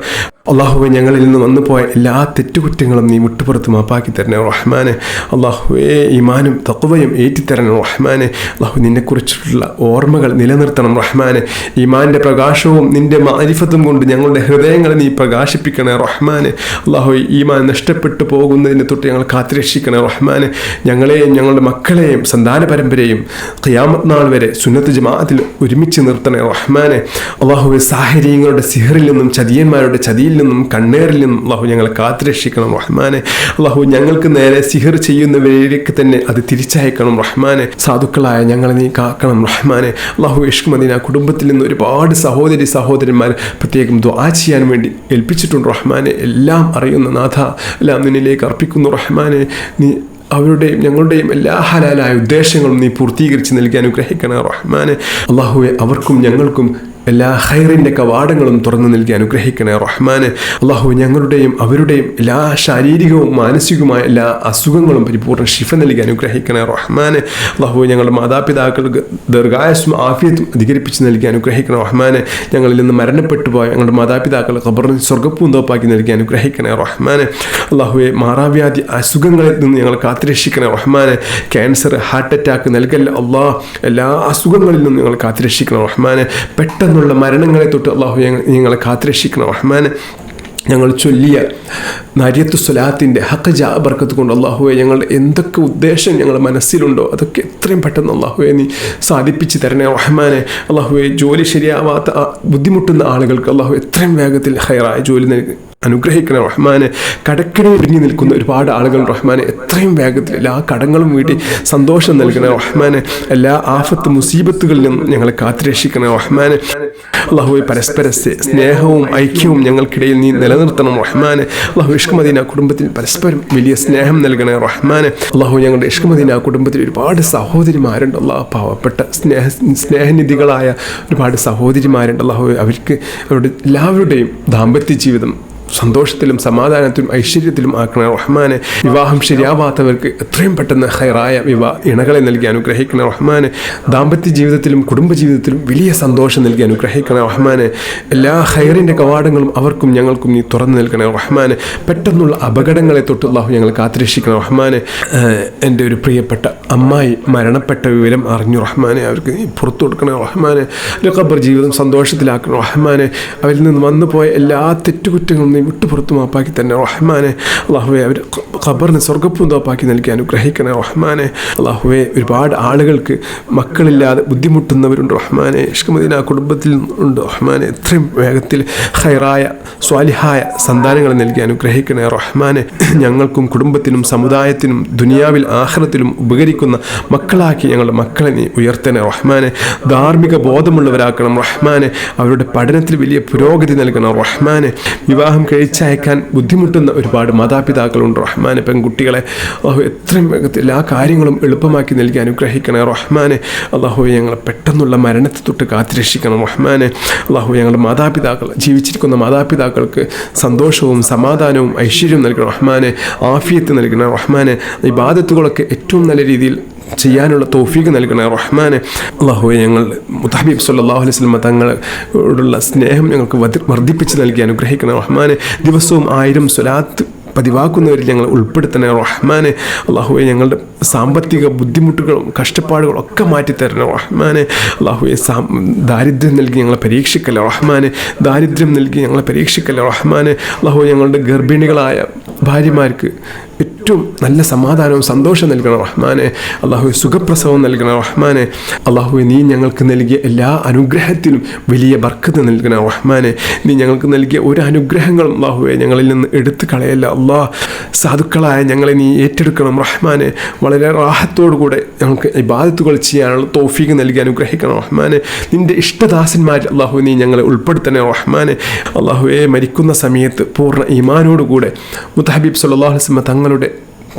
അള്ളാഹുവെ, ഞങ്ങളിൽ നിന്ന് വന്നുപോയ എല്ലാ തെറ്റുകുറ്റങ്ങളും നീ വിട്ടുപുറത്ത് മാപ്പാക്കി തരണേ റഹ്മാനെ. അള്ളാഹുവെ, ഈമാനും തഖ്വയും ഏറ്റിത്തരണം റഹ്മാനെ. അള്ളാഹു, നിന്നെക്കുറിച്ചിട്ടുള്ള ഓർമ്മകൾ നിലനിർത്തണം റഹ്മാനെ. ഈമാൻ്റെ പ്രകാശവും നിൻ്റെ മാരിഫത്തും കൊണ്ട് ഞങ്ങളുടെ ഹൃദയങ്ങളെ നീ പ്രകാശിപ്പിക്കണേ റഹ്മാനെ. അള്ളാഹു, ഈമാൻ നഷ്ടപ്പെട്ടു പോകുന്നതിനെ തൊട്ട് ഞങ്ങൾ കാത്തുരക്ഷിക്കണേ റഹ്മാനെ. ഞങ്ങളെയും ഞങ്ങളുടെ മക്കളെയും സന്താന പരമ്പരയും ഖിയാമത്ത് നാൾ വരെ സുന്നത്ത് ജമാഅത്തിൽ ഒരുമിച്ച് നിർത്തണേ റഹ്മാനെ. അള്ളാഹുവെ, സാഹിര്യങ്ങളുടെ സിഹറിൽ നിന്നും ചതിയന്മാരുടെ ചതിയിൽ നിന്നും കണ്ണേറിൽ നിന്നും അള്ളാഹു ഞങ്ങളെ കാത്തുരക്ഷിക്കണം റഹ്മാനെ. അള്ളാഹു, ഞങ്ങൾക്ക് നേരെ സിഹർ ചെയ്യുന്നവരിലേക്ക് തന്നെ അത് തിരിച്ചയക്കണം റഹ്മാനെ. സാധുക്കളായ ഞങ്ങളെ നീ കാക്കണം റഹ്മാനെ. അള്ളാഹു, ഇഷ്ക് മദീന കുടുംബത്തിൽ നിന്ന് ഒരുപാട് സഹോദരി സഹോദരന്മാർ പ്രത്യേകം ദുആ ചെയ്യാൻ വേണ്ടി ഏൽപ്പിച്ചിട്ടുണ്ട് റഹ്മാനെ. എല്ലാം അറിയുന്ന നാഥ, എല്ലാം നിന്നിലേക്ക് അർപ്പിക്കുന്നു റഹ്മാനെ. നീ അവരുടെയും ഞങ്ങളുടെയും എല്ലാ ഹലാലായ ഉദ്ദേശങ്ങളും നീ പൂർത്തീകരിച്ച് നൽകി അനുഗ്രഹിക്കണം റഹ്മാനെ. അള്ളാഹുവെ, അവർക്കും ഞങ്ങൾക്കും എല്ലാ ഖൈറിൻ്റെ കവാടങ്ങളും തുറന്നു നൽകി അനുഗ്രഹിക്കണേ റഹ്മാനെ. അള്ളാഹു, ഞങ്ങളുടെയും അവരുടെയും എല്ലാ ശാരീരികവും മാനസികവുമായ എല്ലാ അസുഖങ്ങളും പരിപൂർണ്ണ ശിഫ നൽകി അനുഗ്രഹിക്കണേ റഹ്മാനെ. അള്ളാഹു, ഞങ്ങളുടെ മാതാപിതാക്കൾക്ക് ദീർഘായുസ്സും ആഫിയത്തും അധികരിപ്പിച്ച് നൽകി അനുഗ്രഹിക്കണേ റഹ്മാനെ. ഞങ്ങളിൽ നിന്ന് മരണപ്പെട്ടു പോയ ഞങ്ങളുടെ മാതാപിതാക്കൾ ഖബറിന് സ്വർഗ്ഗപ്പൂന്തോപ്പാക്കി നൽകി അനുഗ്രഹിക്കണേ റഹ്മാനെ. അള്ളാഹുവെ, മാറാവ്യാധി അസുഖങ്ങളിൽ നിന്ന് ഞങ്ങൾ കാത്തുരക്ഷിക്കണേ റഹ്മാനെ. ക്യാൻസർ, ഹാർട്ട് അറ്റാക്ക് നൽകല്ല അള്ളാഹ്. എല്ലാ അസുഖങ്ങളിൽ നിന്നും ഞങ്ങൾ കാത്തുരക്ഷിക്കണം റഹ്മാനെ. പെട്ടെന്നുള്ള മരണങ്ങളെ തൊട്ട് അള്ളാഹു ഞങ്ങളെ കാത്തുരക്ഷിക്കണം റഹ്മാനെ. ഞങ്ങൾ ചൊല്ലിയ നാരിയത്തു സ്വലാത്തിൻ്റെ ഹഖ് ജാ ബർക്കത്ത് കൊണ്ട് അള്ളാഹുവെ, ഞങ്ങളുടെ എന്തൊക്കെ ഉദ്ദേശം ഞങ്ങളുടെ മനസ്സിലുണ്ടോ അതൊക്കെ എത്രയും പെട്ടെന്ന് അള്ളാഹുവെ നീ സാധിപ്പിച്ച് തരണേ റഹ്മാനെ. അള്ളാഹുവെ, ജോലി ശരിയാവാത്ത ബുദ്ധിമുട്ടുന്ന ആളുകൾക്ക് അള്ളാഹു എത്രയും വേഗത്തിൽ ഹൈറായ ജോലി നൽകി അനുഗ്രഹിക്കണം റഹ്മാനെ. കടക്കിടെ ഒടുങ്ങി നിൽക്കുന്ന ഒരുപാട് ആളുകൾ റഹ്മാനെ എത്രയും വേഗത്തിൽ എല്ലാ കടങ്ങളും വീട്ടി സന്തോഷം നൽകണേ റഹ്മാനെ. എല്ലാ ആഫത്ത് മുസീബത്തുകളിൽ നിന്നും ഞങ്ങളെ കാത്തുരക്ഷിക്കണം റഹ്മാനെ. അള്ളാഹുവെ പരസ്പര സ്നേഹവും ഐക്യവും ഞങ്ങൾക്കിടയിൽ നീ നിലനിർത്തണം റഹ്മാനെ. അള്ളാഹു ഇഷ്ക് മദീന കുടുംബത്തിൽ പരസ്പരം വലിയ സ്നേഹം നൽകണേ റഹ്മാനെ. അള്ളാഹു ഞങ്ങളുടെ ഇഷ്ക് മദീന കുടുംബത്തിൽ ഒരുപാട് സഹോദരിമാരുണ്ട് അള്ളാഹ്, പാവപ്പെട്ട സ്നേഹനിധികളായ ഒരുപാട് സഹോദരിമാരുണ്ട് അള്ളാഹു. അവർക്ക് അവരുടെ എല്ലാവരുടെയും ദാമ്പത്യ ജീവിതം സന്തോഷത്തിലും സമാധാനത്തിലും ഐശ്വര്യത്തിലും ആക്കണേ റഹ്മാനെ. വിവാഹം ശരിയാവാത്തവർക്ക് എത്രയും പെട്ടെന്ന് ഹൈറായ ഇണകളെ നൽകി അനുഗ്രഹിക്കണേ റഹ്മാനെ. ദാമ്പത്യ ജീവിതത്തിലും കുടുംബജീവിതത്തിലും വലിയ സന്തോഷം നൽകി അനുഗ്രഹിക്കണേ റഹ്മാനെ. എല്ലാ ഹൈറിൻ്റെ കവാടങ്ങളും അവർക്കും ഞങ്ങൾക്കും നീ തുറന്നു നൽകണേ റഹ്മാനെ. പെട്ടെന്നുള്ള അപകടങ്ങളെ തൊട്ട് അല്ലാഹു ഞങ്ങൾ കാത്തുരക്ഷിക്കണം റഹ്മാനെ. എൻ്റെ ഒരു പ്രിയപ്പെട്ട അമ്മായി മരണപ്പെട്ട വിവരം അറിഞ്ഞു റഹ്മാനെ. അവർക്ക് നീ പുറത്തു കൊടുക്കണേ റഹ്മാനെ. ഖബർ ജീവിതം സന്തോഷത്തിലാക്കണം റഹ്മാനെ. അവരിൽ നിന്ന് വന്നു പോയ എല്ലാ തെറ്റുകുറ്റങ്ങളും വിട്ടുപുറത്തു മാപ്പാക്കി തന്നെ റഹ്മാനെ. അള്ളാഹുവെ അവർ ഖബറിന് സ്വർഗ്ഗപ്പൂന്തോപ്പാക്കി നൽകി അനുഗ്രഹിക്കണേ റഹ്മാനെ. അള്ളാഹുവെ ഒരുപാട് ആളുകൾക്ക് മക്കളില്ലാതെ ബുദ്ധിമുട്ടുന്നവരുണ്ട് റഹ്മാനെ. ഇഷ്ക് മദീന കുടുംബത്തിൽ ഉണ്ട് റഹ്മാനെ. എത്രയും വേഗത്തിൽ ഖൈറായ സ്വാലിഹായ സന്താനങ്ങളെ നൽകി അനുഗ്രഹിക്കണേ റഹ്മാനെ. ഞങ്ങൾക്കും കുടുംബത്തിനും സമുദായത്തിനും ദുനിയാവിൽ ആഖിറത്തിലും ഉപകരിക്കുന്ന മക്കളാക്കി ഞങ്ങളുടെ മക്കളെ നീ ഉയർത്തണേ റഹ്മാനെ. ധാർമ്മിക ബോധമുള്ളവരാക്കണം റഹ്മാനെ. അവരുടെ പഠനത്തിൽ വലിയ പുരോഗതി നൽകണം റഹ്മാനെ. വിവാഹം കഴിച്ചയക്കാൻ ബുദ്ധിമുട്ടുന്ന ഒരുപാട് മാതാപിതാക്കളുണ്ട് റഹ്മാനെ. പെൺകുട്ടികളെ അള്ളാഹു എത്രയും വേഗത്തിൽ എല്ലാ കാര്യങ്ങളും എളുപ്പമാക്കി നൽകി അനുഗ്രഹിക്കണേ റഹ്മാനെ. അള്ളാഹു ഞങ്ങളെ പെട്ടെന്നുള്ള മരണത്തെ തൊട്ട് കാത്തുരക്ഷിക്കണം റഹ്മാനെ. അള്ളാഹു ഞങ്ങളുടെ മാതാപിതാക്കൾ ജീവിച്ചിരിക്കുന്ന മാതാപിതാക്കൾക്ക് സന്തോഷവും സമാധാനവും ഐശ്വര്യവും നൽകണം റഹ്മാനെ. ആഫിയത്ത് നൽകണം റഹ്മാനെ. ഇബാദത്തുകളൊക്കെ ഏറ്റവും നല്ല രീതിയിൽ ചെയ്യാനുള്ള തൗഫീഖ് നൽകണേ റഹ്മാനെ. അള്ളാഹുവെ ഞങ്ങൾ മുത്തഹബീബ് സല്ലല്ലാഹു അലൈഹി വസല്ലം തങ്ങളോടുള്ള സ്നേഹം ഞങ്ങൾക്ക് വർദ്ധിപ്പിച്ച് നൽകി അനുഗ്രഹിക്കണേ റഹ്മാനെ. ദിവസവും 1000 സ്വലാത്ത് പതിവാക്കുന്നവരിൽ ഞങ്ങൾ ഉൾപ്പെടുത്തണേ റഹ്മാനെ. അള്ളാഹുവെ ഞങ്ങളുടെ സാമ്പത്തിക ബുദ്ധിമുട്ടുകളും കഷ്ടപ്പാടുകളും ഒക്കെ മാറ്റിത്തരണേ റഹ്മാനെ. അള്ളാഹുവെ ദാരിദ്ര്യം നൽകി ഞങ്ങളെ പരീക്ഷിക്കല്ലേ റഹ്മാനെ. ദാരിദ്ര്യം നൽകി ഞങ്ങളെ പരീക്ഷിക്കല്ലേ റഹ്മാനെ. അള്ളാഹു ഞങ്ങളുടെ ഗർഭിണികളായ ഭാര്യമാർക്ക് ഏറ്റവും നല്ല സമാധാനവും സന്തോഷം നൽകണം റഹ്മാനെ. അള്ളാഹുവെ സുഖപ്രസവം നൽകണം റഹ്മാനെ. അള്ളാഹുവെ നീ ഞങ്ങൾക്ക് നൽകിയ എല്ലാ അനുഗ്രഹത്തിനും വലിയ ബർക്കത്ത് നൽകണം റഹ്മാനെ. നീ ഞങ്ങൾക്ക് നൽകിയ ഒരു അനുഗ്രഹങ്ങളും അള്ളാഹുവെ ഞങ്ങളിൽ നിന്ന് എടുത്തു കളയല്ല അള്ളാഹ്. സാധുക്കളായ ഞങ്ങളെ നീ ഏറ്റെടുക്കണം റഹ്മാനെ. വളരെ റാഹത്തോടുകൂടെ ഞങ്ങൾക്ക് ഇബാദത്തുകൾ ചെയ്യാനുള്ള തൗഫീഖ് നൽകി അനുഗ്രഹിക്കണം റഹ്മാനെ. നിൻ്റെ ഇഷ്ടദാസന്മാർ അള്ളാഹു നീ ഞങ്ങളെ ഉൾപ്പെടുത്തണേ റഹ്മാനെ. അള്ളാഹുവെ മരിക്കുന്ന സമയത്ത് പൂർണ്ണ ഈമാനോടുകൂടെ മുത്തഹബീബ് സല്ലല്ലാഹു അലൈഹി വസല്ലം തങ്ങളുടെ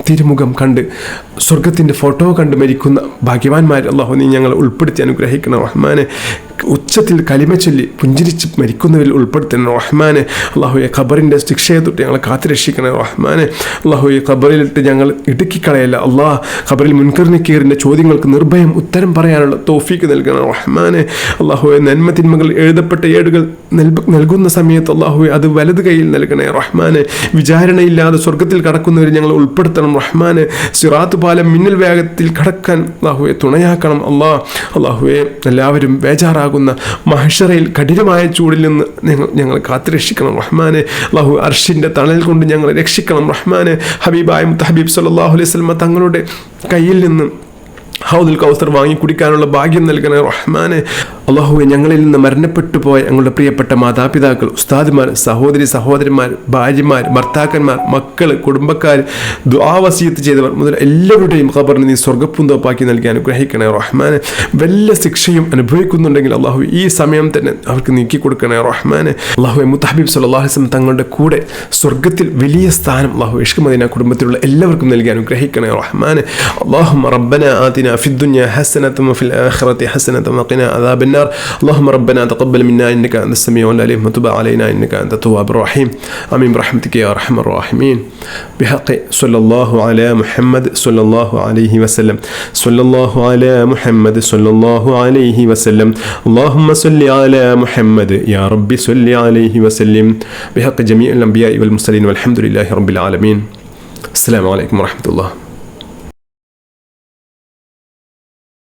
തിരുമുഖം കണ്ട് സ്വർഗത്തിൻ്റെ ഫോട്ടോ കണ്ട് മരിക്കുന്ന ഭാഗ്യവാന്മാർ അള്ളാഹു നീ ഞങ്ങളെ ഉൾപ്പെടുത്തി അനുഗ്രഹിക്കണം റഹ്മാനെ. ഉച്ചത്തിൽ കലിമ ചൊല്ലി പുഞ്ചിരിച്ച് മരിക്കുന്നവരിൽ ഉൾപ്പെടുത്തണം റഹ്മാനെ. അള്ളാഹുയെ ഖബറിൻ്റെ ശിക്ഷയെ തൊട്ട് ഞങ്ങളെ കാത്തുരക്ഷിക്കണം റഹ്മാനെ. അള്ളാഹുയെ ഖബറിലിട്ട് ഞങ്ങൾ ഇടുക്കിക്കളയല്ല അള്ളാഹ്. ഖബറിൽ മുൻകർ നക്കീറിൻ്റെ ചോദ്യങ്ങൾക്ക് നിർഭയം ഉത്തരം പറയാനുള്ള തൗഫീഖ് നൽകണം റഹ്മാനെ. അള്ളാഹുയെ നന്മ തിന്മകൾ എഴുതപ്പെട്ട ഏടുകൾ നൽകുന്ന സമയത്ത് അള്ളാഹുയെ അത് വലത് കൈയിൽ നൽകണേ റഹ്മാനെ. വിചാരണയില്ലാതെ സ്വർഗത്തിൽ കടക്കുന്നവർ ഞങ്ങൾ ഉൾപ്പെടുത്തണം റഹ്മാനെ. സിറാത്ത് പാലം മിന്നൽ വേഗത്തിൽ കടക്കാൻ അള്ളാഹുയെ തുണയാക്കണം അള്ളാഹ്. അള്ളാഹുയെ എല്ലാവരും ബേജാറാകുന്ന മഹ്ശറയിൽ കഠിനമായ ചൂടിൽ നിന്ന് ഞങ്ങൾ കാത്തുരക്ഷിക്കണം റഹ്മാനെ. അള്ളാഹു അർഷിൻ്റെ തണൽ കൊണ്ട് ഞങ്ങളെ രക്ഷിക്കണം റഹ്മാനെ. ഹബീബായ മുത്തഹബീബ് സല്ലല്ലാഹു അലൈഹി വസല്ലം തങ്ങളുടെ കയ്യിൽ നിന്ന് ഹൗദുൽ കൗസർ വാങ്ങി കുടിക്കാനുള്ള ഭാഗ്യം നൽകണേ റഹ്മാനെ. അള്ളാഹുവെ ഞങ്ങളിൽ നിന്ന് മരണപ്പെട്ടു പോയ ഞങ്ങളുടെ പ്രിയപ്പെട്ട മാതാപിതാക്കൾ, ഉസ്താദ്മാർ, സഹോദരന്മാർ, ഭാര്യമാർ, ഭർത്താക്കന്മാർ, മക്കൾ, കുടുംബക്കാർ, ദുആ വസിയത്ത് ചെയ്തവർ മുതൽ എല്ലാവരുടെയും ഖബറിനെ നീ സ്വർഗ്ഗപ്പൂന്തോപ്പാക്കി നൽകി അനുഗ്രഹിക്കണേ റഹ്മാനെ. വല്ല ശിക്ഷയും അനുഭവിക്കുന്നുണ്ടെങ്കിൽ അള്ളാഹു ഈ സമയം തന്നെ അവർക്ക് നീക്കി കൊടുക്കണേ റഹ്മാനെ. അള്ളാഹുവെ മുത്തഹബീബ് സല്ലല്ലാഹു അലൈഹി വസല്ലം തങ്ങളുടെ കൂടെ സ്വർഗ്ഗത്തിൽ വലിയ സ്ഥാനം അള്ളാഹു ഇഷ്ക് മദീന കുടുംബത്തിലുള്ള എല്ലാവർക്കും നൽകി അനുഗ്രഹിക്കണേ റഹ്മാനെ. അല്ലാഹുമ്മ റബ്ബന ആതിന ഫിദ് ദുനിയ ഹസനത വഫിൽ ആഖിറതി ഹസനത വഖിന അദാബൻ നാർ. اللهم ربنا تقبل منا إنك أنت السميع العليم وتب علينا إنك أنت التواب الرحيم. آمين برحمتك يا أرحم الراحمين. بحق صلى الله على محمد صلى الله عليه وسلم. صلى الله على محمد صلى الله عليه وسلم. اللهم صل على محمد يا رب صل عليه وسلم. بحق جميع الأنبياء والمرسلين والحمد لله رب العالمين. السلام عليكم ورحمة الله.